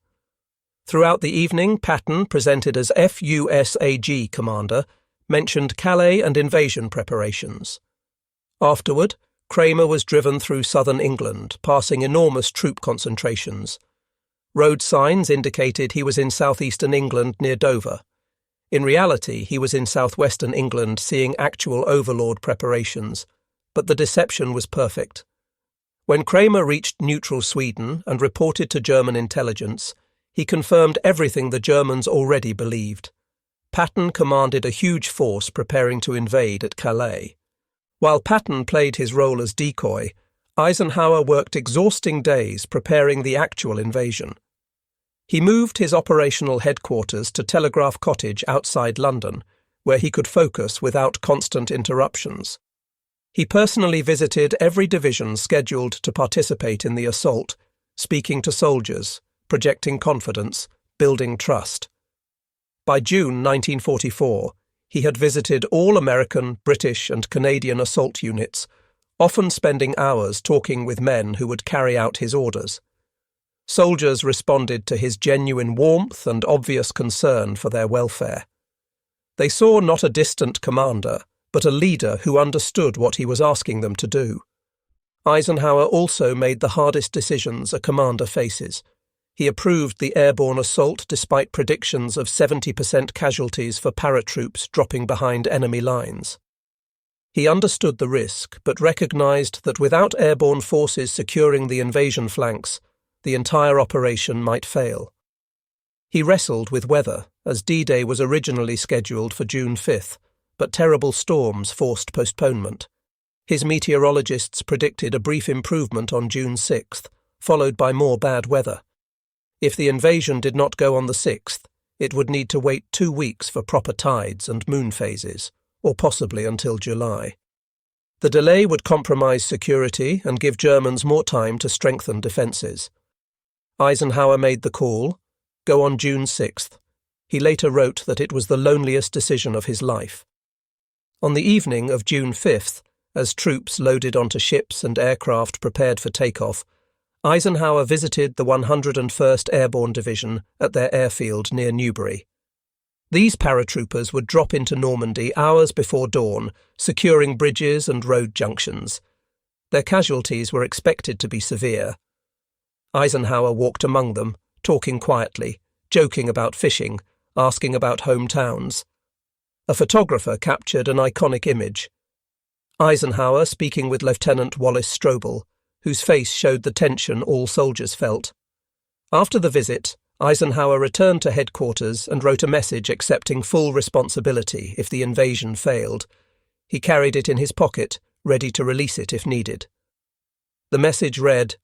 Throughout the evening, Patton, presented as FUSAG commander, mentioned Calais and invasion preparations. Afterward, Kramer was driven through southern England, passing enormous troop concentrations. Road signs indicated he was in southeastern England near Dover. In reality, he was in southwestern England seeing actual Overlord preparations, but the deception was perfect. When Kramer reached neutral Sweden and reported to German intelligence, he confirmed everything the Germans already believed. Patton commanded a huge force preparing to invade at Calais. While Patton played his role as decoy, Eisenhower worked exhausting days preparing the actual invasion. He moved his operational headquarters to Telegraph Cottage outside London, where he could focus without constant interruptions. He personally visited every division scheduled to participate in the assault, speaking to soldiers, projecting confidence, building trust. By June 1944, he had visited all American, British and Canadian assault units, often spending hours talking with men who would carry out his orders. Soldiers responded to his genuine warmth and obvious concern for their welfare. They saw not a distant commander, but a leader who understood what he was asking them to do. Eisenhower also made the hardest decisions a commander faces. He approved the airborne assault despite predictions of 70% casualties for paratroops dropping behind enemy lines. He understood the risk, but recognized that without airborne forces securing the invasion flanks, the entire operation might fail. He wrestled with weather, as D-Day was originally scheduled for June 5th, but terrible storms forced postponement. His meteorologists predicted a brief improvement on June 6th, followed by more bad weather. If the invasion did not go on the 6th, it would need to wait 2 weeks for proper tides and moon phases, or possibly until July. The delay would compromise security and give Germans more time to strengthen defences. Eisenhower made the call, go on June 6th. He later wrote that it was the loneliest decision of his life. On the evening of June 5th, as troops loaded onto ships and aircraft prepared for takeoff, Eisenhower visited the 101st Airborne Division at their airfield near Newbury. These paratroopers would drop into Normandy hours before dawn, securing bridges and road junctions. Their casualties were expected to be severe. Eisenhower walked among them, talking quietly, joking about fishing, asking about hometowns. A photographer captured an iconic image. Eisenhower speaking with Lieutenant Wallace Strobel, whose face showed the tension all soldiers felt. After the visit, Eisenhower returned to headquarters and wrote a message accepting full responsibility if the invasion failed. He carried it in his pocket, ready to release it if needed. The message read,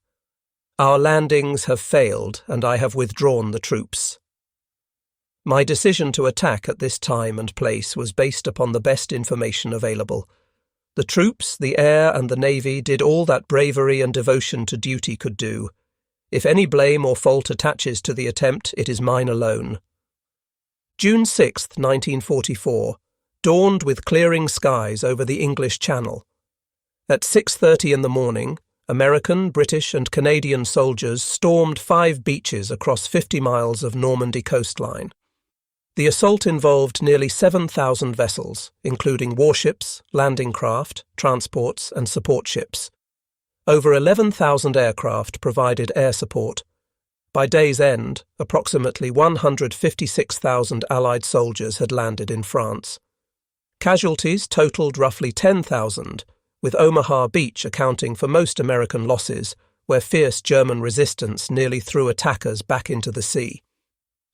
"Our landings have failed and I have withdrawn the troops. My decision to attack at this time and place was based upon the best information available. The troops, the air and the navy did all that bravery and devotion to duty could do. If any blame or fault attaches to the attempt, it is mine alone." June 6, 1944, dawned with clearing skies over the English Channel. At 6:30 in the morning, American, British and Canadian soldiers stormed 5 beaches across 50 miles of Normandy coastline. The assault involved nearly 7,000 vessels, including warships, landing craft, transports and support ships. Over 11,000 aircraft provided air support. By day's end, approximately 156,000 Allied soldiers had landed in France. Casualties totaled roughly 10,000, with Omaha Beach accounting for most American losses, where fierce German resistance nearly threw attackers back into the sea.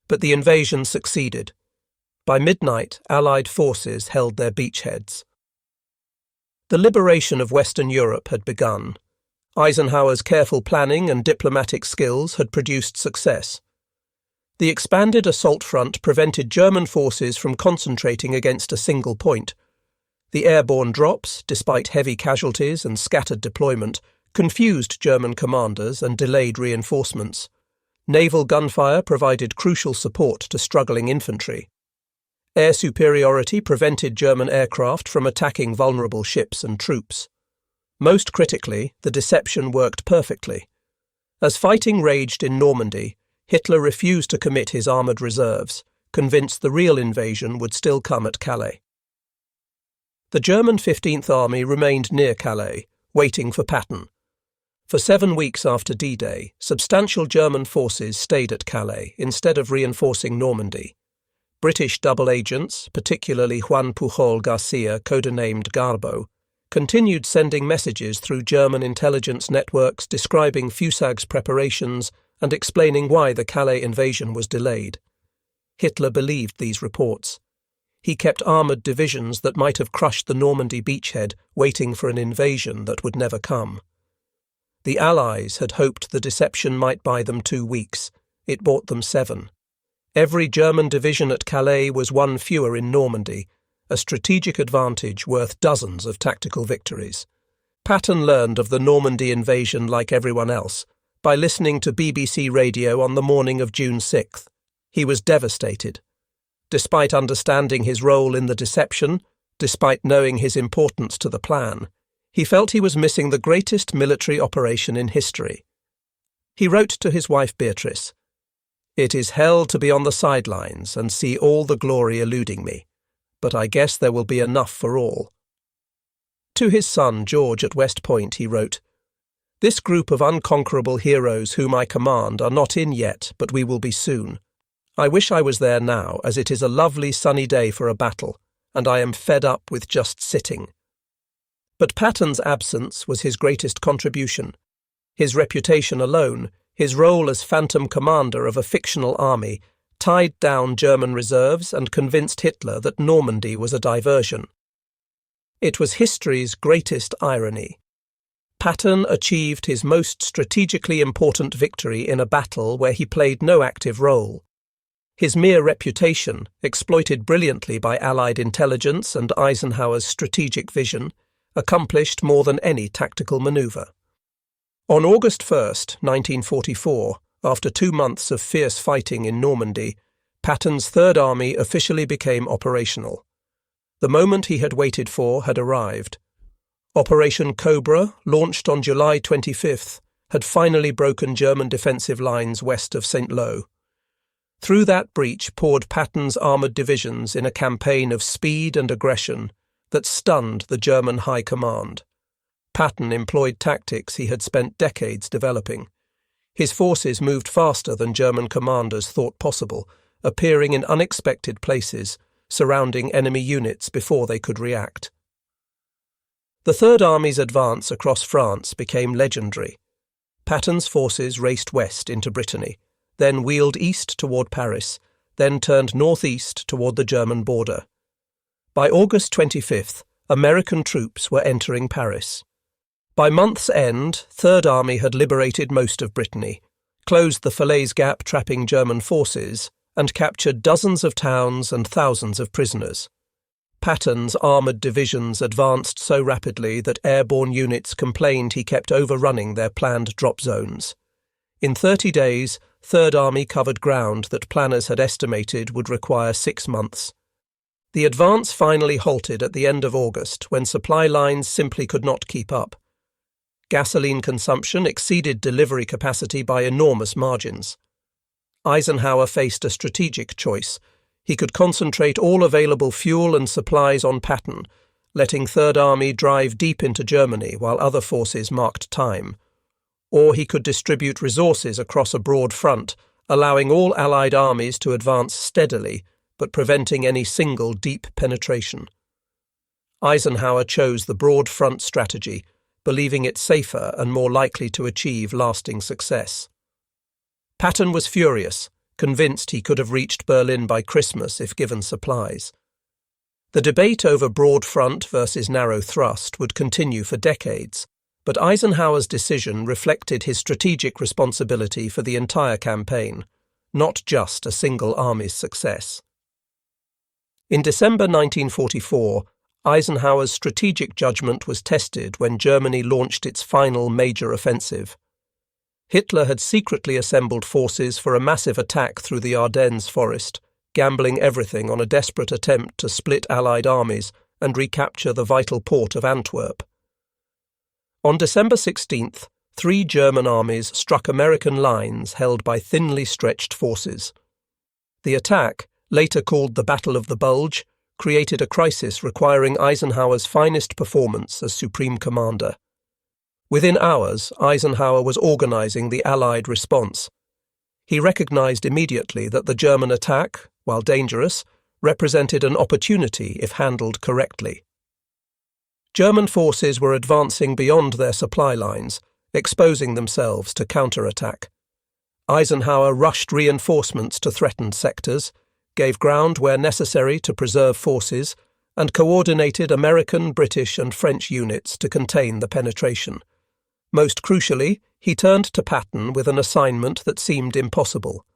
But the invasion succeeded. By midnight, Allied forces held their beachheads. The liberation of Western Europe had begun. Eisenhower's careful planning and diplomatic skills had produced success. The expanded assault front prevented German forces from concentrating against a single point. The airborne drops, despite heavy casualties and scattered deployment, confused German commanders and delayed reinforcements. Naval gunfire provided crucial support to struggling infantry. Air superiority prevented German aircraft from attacking vulnerable ships and troops. Most critically, the deception worked perfectly. As fighting raged in Normandy, Hitler refused to commit his armoured reserves, convinced the real invasion would still come at Calais. The German 15th Army remained near Calais, waiting for Patton. For 7 weeks after D-Day, substantial German forces stayed at Calais instead of reinforcing Normandy. British double agents, particularly Juan Pujol Garcia, codenamed Garbo, continued sending messages through German intelligence networks describing FUSAG's preparations and explaining why the Calais invasion was delayed. Hitler believed these reports. He kept armoured divisions that might have crushed the Normandy beachhead waiting for an invasion that would never come. The Allies had hoped the deception might buy them 2 weeks. It bought them 7. Every German division at Calais was one fewer in Normandy, a strategic advantage worth dozens of tactical victories. Patton learned of the Normandy invasion like everyone else, by listening to BBC radio on the morning of June 6th. He was devastated. Despite understanding his role in the deception, despite knowing his importance to the plan, he felt he was missing the greatest military operation in history. He wrote to his wife Beatrice, "It is hell to be on the sidelines and see all the glory eluding me, but I guess there will be enough for all." To his son George at West Point he wrote, "This group of unconquerable heroes whom I command are not in yet, but we will be soon. I wish I was there now, as it is a lovely sunny day for a battle, and I am fed up with just sitting." But Patton's absence was his greatest contribution. His reputation alone, his role as phantom commander of a fictional army, tied down German reserves and convinced Hitler that Normandy was a diversion. It was history's greatest irony. Patton achieved his most strategically important victory in a battle where he played no active role. His mere reputation, exploited brilliantly by Allied intelligence and Eisenhower's strategic vision, accomplished more than any tactical manoeuvre. On August 1st, 1944, after 2 months of fierce fighting in Normandy, Patton's Third Army officially became operational. The moment he had waited for had arrived. Operation Cobra, launched on July 25th, had finally broken German defensive lines west of St. Lo. Through that breach poured Patton's armoured divisions in a campaign of speed and aggression that stunned the German High Command. Patton employed tactics he had spent decades developing. His forces moved faster than German commanders thought possible, appearing in unexpected places, surrounding enemy units before they could react. The Third Army's advance across France became legendary. Patton's forces raced west into Brittany, then wheeled east toward Paris, then turned northeast toward the German border. By August 25th, American troops were entering Paris. By month's end, Third Army had liberated most of Brittany, closed the Falaise Gap trapping German forces, and captured dozens of towns and thousands of prisoners. Patton's armoured divisions advanced so rapidly that airborne units complained he kept overrunning their planned drop zones. In 30 days, Third Army covered ground that planners had estimated would require 6 months. The advance finally halted at the end of August when supply lines simply could not keep up. Gasoline consumption exceeded delivery capacity by enormous margins. Eisenhower faced a strategic choice. He could concentrate all available fuel and supplies on Patton, letting Third Army drive deep into Germany while other forces marked time. Or he could distribute resources across a broad front, allowing all Allied armies to advance steadily, but preventing any single deep penetration. Eisenhower chose the broad front strategy, believing it safer and more likely to achieve lasting success. Patton was furious, convinced he could have reached Berlin by Christmas if given supplies. The debate over broad front versus narrow thrust would continue for decades, but Eisenhower's decision reflected his strategic responsibility for the entire campaign, not just a single army's success. In December 1944, Eisenhower's strategic judgment was tested when Germany launched its final major offensive. Hitler had secretly assembled forces for a massive attack through the Ardennes forest, gambling everything on a desperate attempt to split Allied armies and recapture the vital port of Antwerp. On December 16th, 3 German armies struck American lines held by thinly stretched forces. The attack, later called the Battle of the Bulge, created a crisis requiring Eisenhower's finest performance as supreme commander. Within hours, Eisenhower was organizing the Allied response. He recognized immediately that the German attack, while dangerous, represented an opportunity if handled correctly. German forces were advancing beyond their supply lines, exposing themselves to counterattack. Eisenhower rushed reinforcements to threatened sectors, gave ground where necessary to preserve forces, and coordinated American, British, and French units to contain the penetration. Most crucially, he turned to Patton with an assignment that seemed impossible.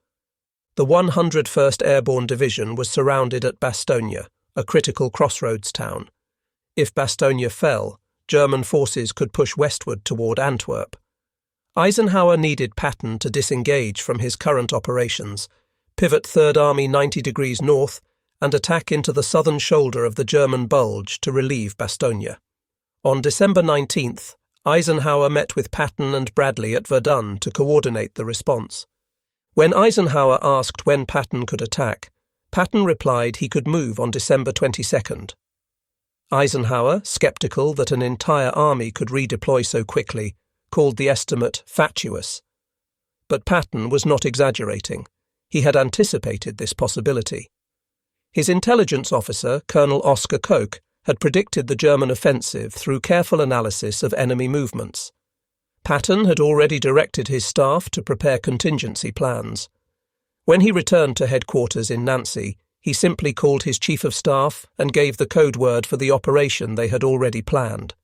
The 101st Airborne Division was surrounded at Bastogne, a critical crossroads town. If Bastogne fell, German forces could push westward toward Antwerp. Eisenhower needed Patton to disengage from his current operations, pivot Third Army 90 degrees north, and attack into the southern shoulder of the German Bulge to relieve Bastogne. On December 19th, Eisenhower met with Patton and Bradley at Verdun to coordinate the response. When Eisenhower asked when Patton could attack, Patton replied he could move on December 22nd. Eisenhower, skeptical that an entire army could redeploy so quickly, called the estimate fatuous. But Patton was not exaggerating. He had anticipated this possibility. His intelligence officer, Colonel Oscar Koch, had predicted the German offensive through careful analysis of enemy movements. Patton had already directed his staff to prepare contingency plans. When he returned to headquarters in Nancy, he simply called his chief of staff and gave the code word for the operation they had already planned.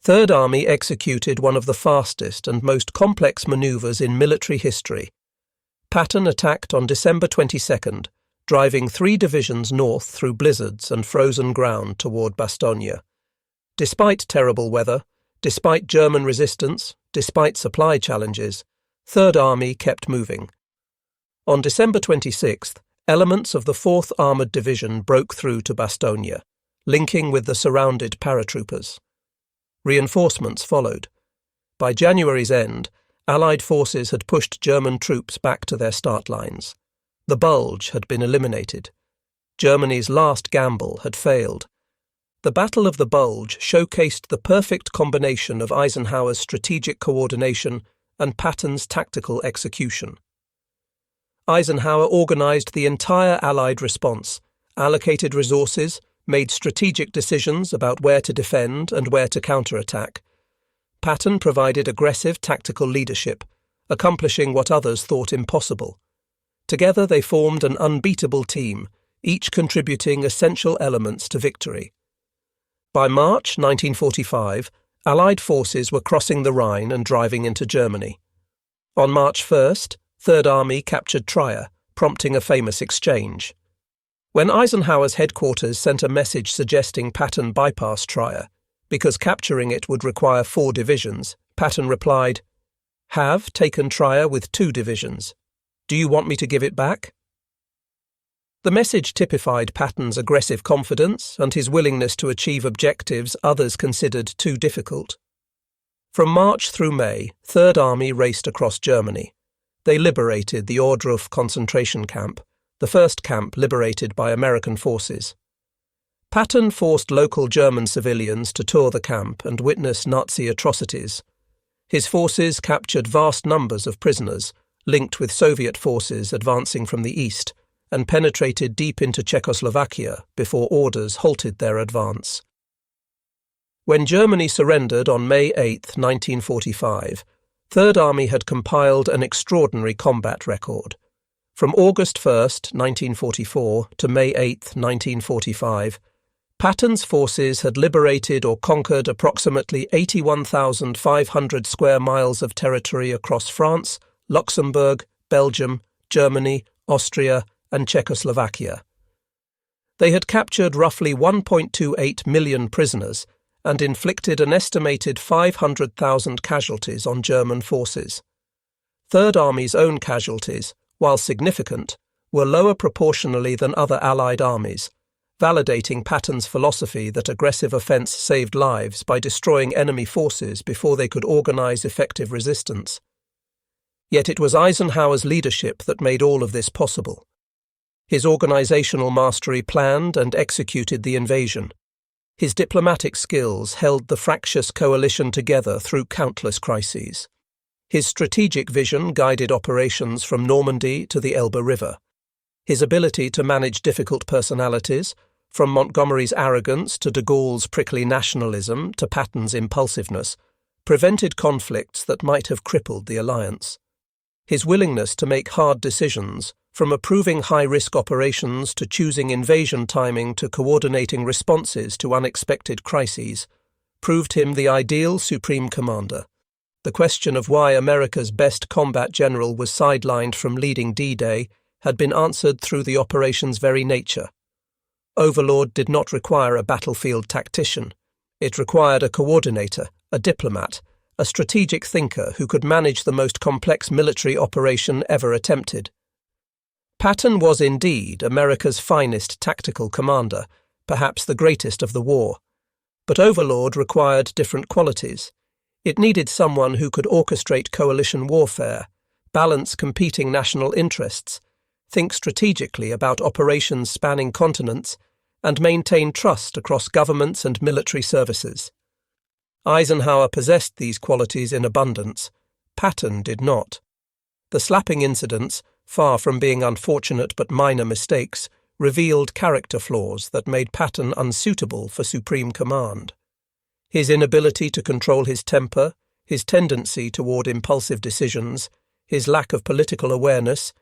Third Army executed one of the fastest and most complex manoeuvres in military history. Patton attacked on December 22nd, driving 3 divisions north through blizzards and frozen ground toward Bastogne. Despite terrible weather, despite German resistance, despite supply challenges, Third Army kept moving. On December 26th, elements of the 4th Armoured Division broke through to Bastogne, linking with the surrounded paratroopers. Reinforcements followed. By January's end, Allied forces had pushed German troops back to their start lines. The Bulge had been eliminated. Germany's last gamble had failed. The Battle of the Bulge showcased the perfect combination of Eisenhower's strategic coordination and Patton's tactical execution. Eisenhower organized the entire Allied response, allocated resources, made strategic decisions about where to defend and where to counterattack. Patton provided aggressive tactical leadership, accomplishing what others thought impossible. Together they formed an unbeatable team, each contributing essential elements to victory. By March 1945, Allied forces were crossing the Rhine and driving into Germany. On March 1st, Third Army captured Trier, prompting a famous exchange. When Eisenhower's headquarters sent a message suggesting Patton bypass Trier, because capturing it would require 4 divisions, Patton replied, "Have taken Trier with 2 divisions. Do you want me to give it back?" The message typified Patton's aggressive confidence and his willingness to achieve objectives others considered too difficult. From March through May, Third Army raced across Germany. They liberated the Ohrdruf concentration camp, the first camp liberated by American forces. Patton forced local German civilians to tour the camp and witness Nazi atrocities. His forces captured vast numbers of prisoners, linked with Soviet forces advancing from the east, and penetrated deep into Czechoslovakia before orders halted their advance. When Germany surrendered on May 8, 1945, Third Army had compiled an extraordinary combat record. From August 1, 1944 to May 8, 1945, Patton's forces had liberated or conquered approximately 81,500 square miles of territory across France, Luxembourg, Belgium, Germany, Austria, and Czechoslovakia. They had captured roughly 1.28 million prisoners and inflicted an estimated 500,000 casualties on German forces. Third Army's own casualties, while significant, were lower proportionally than other Allied armies, validating Patton's philosophy that aggressive offence saved lives by destroying enemy forces before they could organise effective resistance. Yet it was Eisenhower's leadership that made all of this possible. His organisational mastery planned and executed the invasion. His diplomatic skills held the fractious coalition together through countless crises. His strategic vision guided operations from Normandy to the Elbe River. His ability to manage difficult personalities, from Montgomery's arrogance to de Gaulle's prickly nationalism to Patton's impulsiveness, prevented conflicts that might have crippled the alliance. His willingness to make hard decisions, from approving high-risk operations to choosing invasion timing to coordinating responses to unexpected crises, proved him the ideal supreme commander. The question of why America's best combat general was sidelined from leading D-Day had been answered through the operation's very nature. Overlord did not require a battlefield tactician. It required a coordinator, a diplomat, a strategic thinker who could manage the most complex military operation ever attempted. Patton was indeed America's finest tactical commander, perhaps the greatest of the war. But Overlord required different qualities. It needed someone who could orchestrate coalition warfare, balance competing national interests, think strategically about operations spanning continents, and maintain trust across governments and military services. Eisenhower possessed these qualities in abundance. Patton did not. The slapping incidents, far from being unfortunate but minor mistakes, revealed character flaws that made Patton unsuitable for supreme command. His inability to control his temper, his tendency toward impulsive decisions, his lack of political awareness,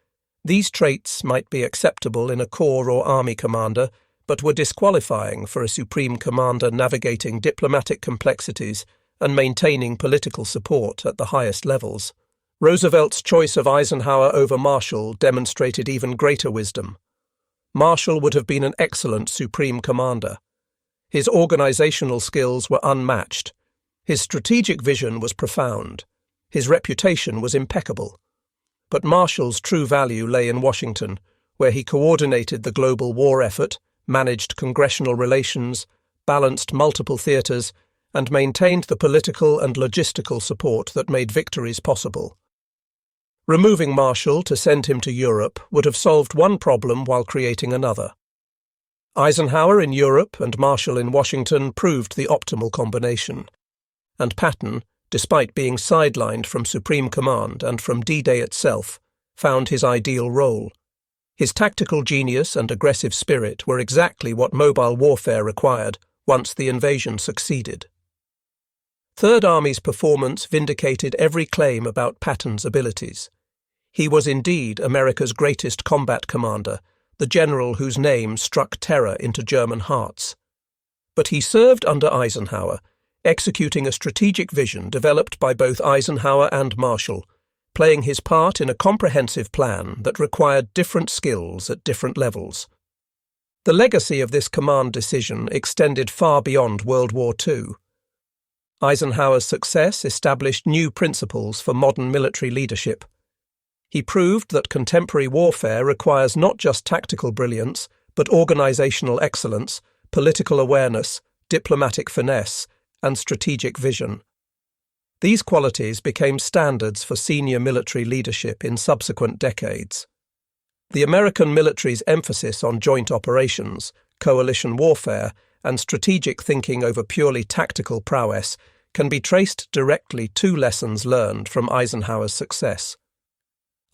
these traits might be acceptable in a corps or army commander, but were disqualifying for a supreme commander navigating diplomatic complexities and maintaining political support at the highest levels. Roosevelt's choice of Eisenhower over Marshall demonstrated even greater wisdom. Marshall would have been an excellent supreme commander. His organizational skills were unmatched. His strategic vision was profound. His reputation was impeccable. But Marshall's true value lay in Washington, where he coordinated the global war effort, managed congressional relations, balanced multiple theaters, and maintained the political and logistical support that made victories possible. Removing Marshall to send him to Europe would have solved one problem while creating another. Eisenhower in Europe and Marshall in Washington proved the optimal combination. And Patton, despite being sidelined from Supreme Command and from D-Day itself, found his ideal role. His tactical genius and aggressive spirit were exactly what mobile warfare required once the invasion succeeded. Third Army's performance vindicated every claim about Patton's abilities. He was indeed America's greatest combat commander, the general whose name struck terror into German hearts. But he served under Eisenhower, executing a strategic vision developed by both Eisenhower and Marshall, playing his part in a comprehensive plan that required different skills at different levels. The legacy of this command decision extended far beyond World War II. Eisenhower's success established new principles for modern military leadership. He proved that contemporary warfare requires not just tactical brilliance, but organizational excellence, political awareness, diplomatic finesse, and strategic vision. These qualities became standards for senior military leadership in subsequent decades. The American military's emphasis on joint operations, coalition warfare, and strategic thinking over purely tactical prowess can be traced directly to lessons learned from Eisenhower's success.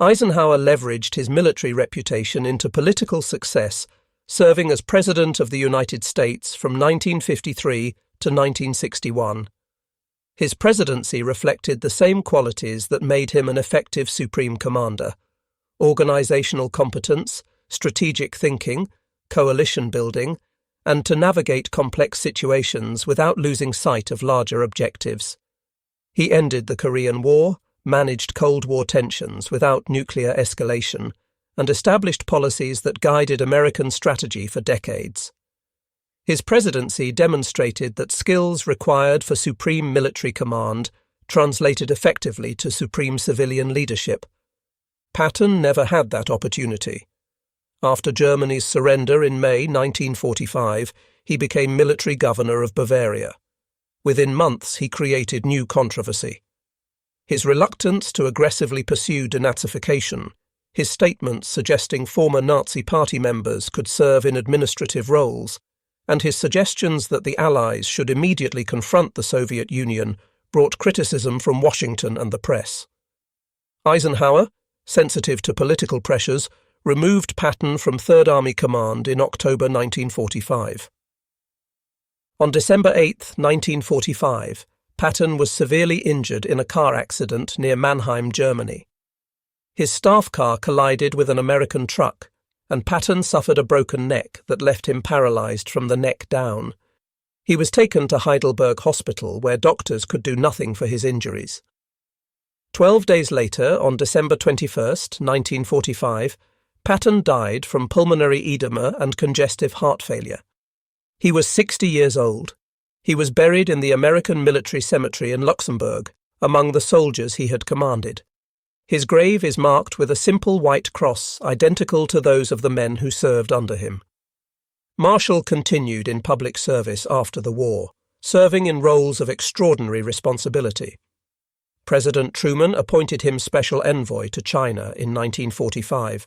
Eisenhower leveraged his military reputation into political success, serving as President of the United States from 1953 to 1961. His presidency reflected the same qualities that made him an effective supreme commander: organizational competence, strategic thinking, coalition building, and to navigate complex situations without losing sight of larger objectives. He ended the Korean War, managed Cold War tensions without nuclear escalation, and established policies that guided American strategy for decades. His presidency demonstrated that skills required for supreme military command translated effectively to supreme civilian leadership. Patton never had that opportunity. After Germany's surrender in May 1945, he became military governor of Bavaria. Within months, he created new controversy. His reluctance to aggressively pursue denazification, his statements suggesting former Nazi party members could serve in administrative roles, and his suggestions that the Allies should immediately confront the Soviet Union brought criticism from Washington and the press. Eisenhower, sensitive to political pressures, removed Patton from Third Army Command in October 1945. On December 8, 1945, Patton was severely injured in a car accident near Mannheim, Germany. His staff car collided with an American truck, and Patton suffered a broken neck that left him paralyzed from the neck down. He was taken to Heidelberg Hospital, where doctors could do nothing for his injuries. 12 days later, on December 21, 1945, Patton died from pulmonary edema and congestive heart failure. He was 60 years old. He was buried in the American Military Cemetery in Luxembourg, among the soldiers he had commanded. His grave is marked with a simple white cross identical to those of the men who served under him. Marshall continued in public service after the war, serving in roles of extraordinary responsibility. President Truman appointed him special envoy to China in 1945,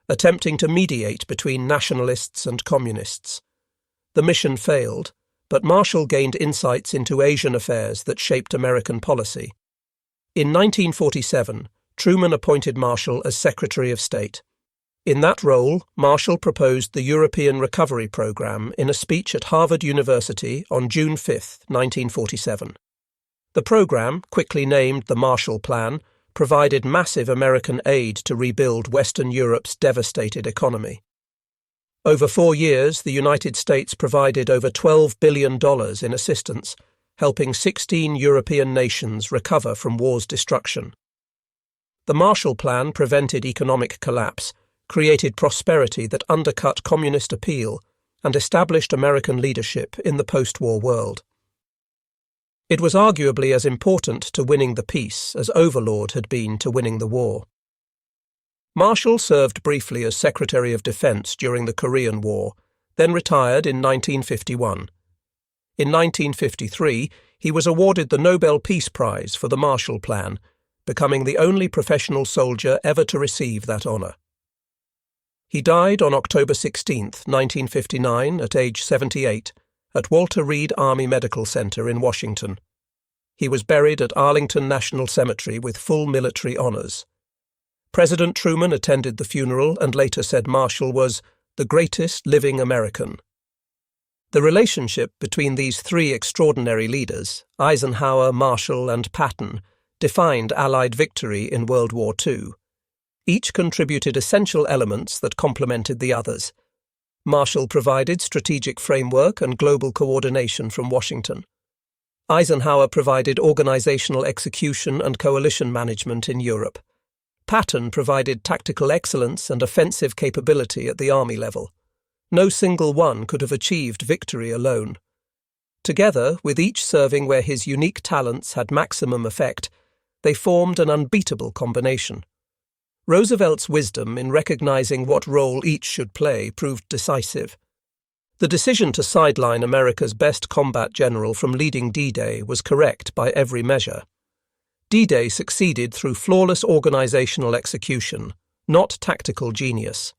attempting to mediate between nationalists and communists. The mission failed, but Marshall gained insights into Asian affairs that shaped American policy. In 1947, Truman appointed Marshall as Secretary of State. In that role, Marshall proposed the European Recovery Program in a speech at Harvard University on June 5, 1947. The program, quickly named the Marshall Plan, provided massive American aid to rebuild Western Europe's devastated economy. Over 4 years, the United States provided over $12 billion in assistance, helping 16 European nations recover from war's destruction. The Marshall Plan prevented economic collapse, created prosperity that undercut communist appeal, and established American leadership in the post-war world. It was arguably as important to winning the peace as Overlord had been to winning the war. Marshall served briefly as Secretary of Defense during the Korean War, then retired in 1951. In 1953, he was awarded the Nobel Peace Prize for the Marshall Plan, becoming the only professional soldier ever to receive that honor. He died on October 16, 1959, at age 78, at Walter Reed Army Medical Center in Washington. He was buried at Arlington National Cemetery with full military honors. President Truman attended the funeral and later said Marshall was the greatest living American. The relationship between these three extraordinary leaders, Eisenhower, Marshall, and Patton, defined Allied victory in World War II. Each contributed essential elements that complemented the others. Marshall provided strategic framework and global coordination from Washington. Eisenhower provided organizational execution and coalition management in Europe. Patton provided tactical excellence and offensive capability at the army level. No single one could have achieved victory alone. Together, with each serving where his unique talents had maximum effect, they formed an unbeatable combination. Roosevelt's wisdom in recognizing what role each should play proved decisive. The decision to sideline America's best combat general from leading D-Day was correct by every measure. D-Day succeeded through flawless organizational execution, not tactical genius.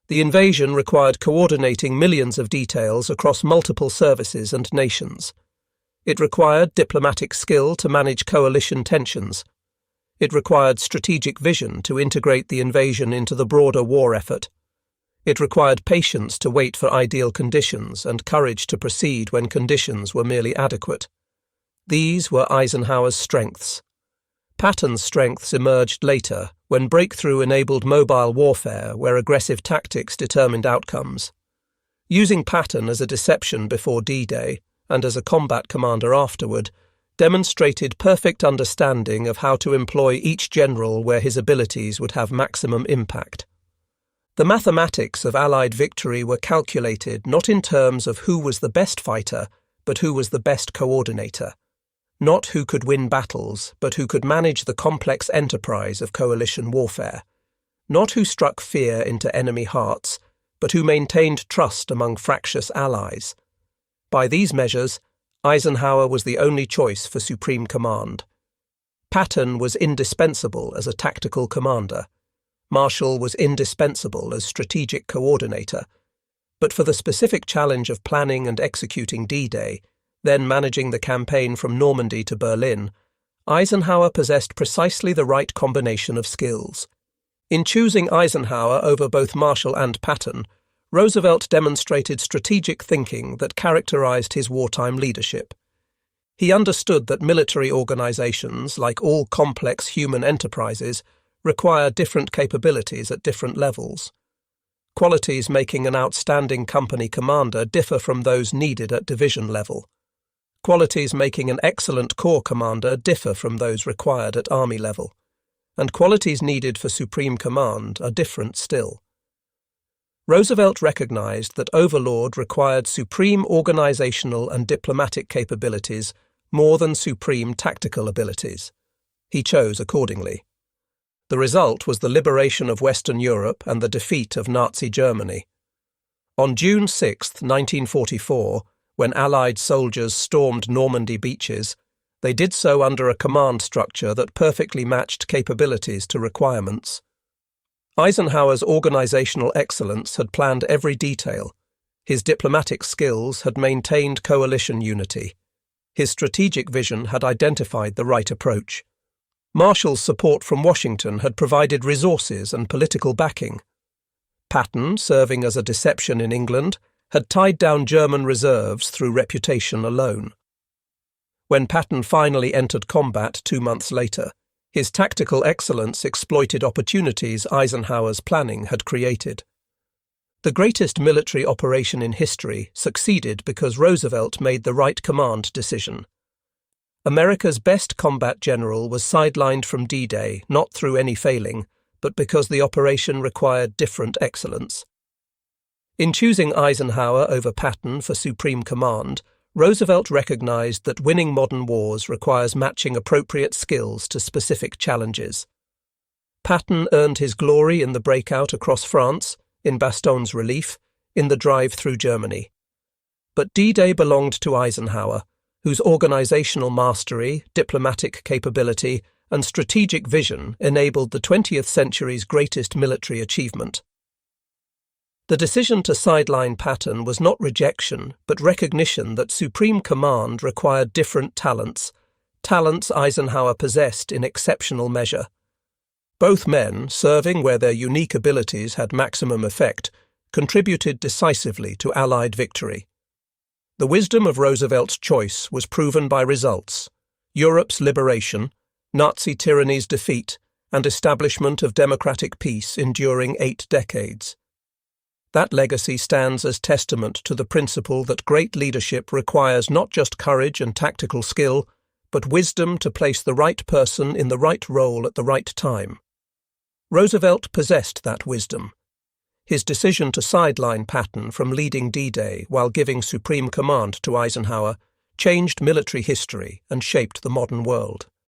The invasion required coordinating millions of details across multiple services and nations. It required diplomatic skill to manage coalition tensions. It required strategic vision to integrate the invasion into the broader war effort. It required patience to wait for ideal conditions and courage to proceed when conditions were merely adequate. These were Eisenhower's strengths. Patton's strengths emerged later when breakthrough enabled mobile warfare where aggressive tactics determined outcomes. Using Patton as a deception before D-Day, and as a combat commander afterward, demonstrated perfect understanding of how to employ each general where his abilities would have maximum impact. The mathematics of Allied victory were calculated not in terms of who was the best fighter, but who was the best coordinator. Not who could win battles, but who could manage the complex enterprise of coalition warfare. Not who struck fear into enemy hearts, but who maintained trust among fractious allies. By these measures, Eisenhower was the only choice for supreme command. Patton was indispensable as a tactical commander. Marshall was indispensable as strategic coordinator. But for the specific challenge of planning and executing D-Day, then managing the campaign from Normandy to Berlin, Eisenhower possessed precisely the right combination of skills. In choosing Eisenhower over both Marshall and Patton, Roosevelt demonstrated strategic thinking that characterized his wartime leadership. He understood that military organizations, like all complex human enterprises, require different capabilities at different levels. Qualities making an outstanding company commander differ from those needed at division level. Qualities making an excellent corps commander differ from those required at army level. And qualities needed for supreme command are different still. Roosevelt recognized that Overlord required supreme organizational and diplomatic capabilities more than supreme tactical abilities. He chose accordingly. The result was the liberation of Western Europe and the defeat of Nazi Germany. On June 6, 1944, when Allied soldiers stormed Normandy beaches, they did so under a command structure that perfectly matched capabilities to requirements. Eisenhower's organizational excellence had planned every detail. His diplomatic skills had maintained coalition unity. His strategic vision had identified the right approach. Marshall's support from Washington had provided resources and political backing. Patton, serving as a deception in England, had tied down German reserves through reputation alone. When Patton finally entered combat 2 months later, his tactical excellence exploited opportunities Eisenhower's planning had created. The greatest military operation in history succeeded because Roosevelt made the right command decision. America's best combat general was sidelined from D-Day not through any failing, but because the operation required different excellence. In choosing Eisenhower over Patton for supreme command, Roosevelt recognized that winning modern wars requires matching appropriate skills to specific challenges. Patton earned his glory in the breakout across France, in Bastogne's relief, in the drive through Germany. But D-Day belonged to Eisenhower, whose organizational mastery, diplomatic capability, and strategic vision enabled the 20th century's greatest military achievement. The decision to sideline Patton was not rejection, but recognition that supreme command required different talents Eisenhower possessed in exceptional measure. Both men, serving where their unique abilities had maximum effect, contributed decisively to Allied victory. The wisdom of Roosevelt's choice was proven by results: Europe's liberation, Nazi tyranny's defeat, and establishment of democratic peace enduring 8 decades. That legacy stands as testament to the principle that great leadership requires not just courage and tactical skill, but wisdom to place the right person in the right role at the right time. Roosevelt possessed that wisdom. His decision to sideline Patton from leading D-Day while giving supreme command to Eisenhower changed military history and shaped the modern world.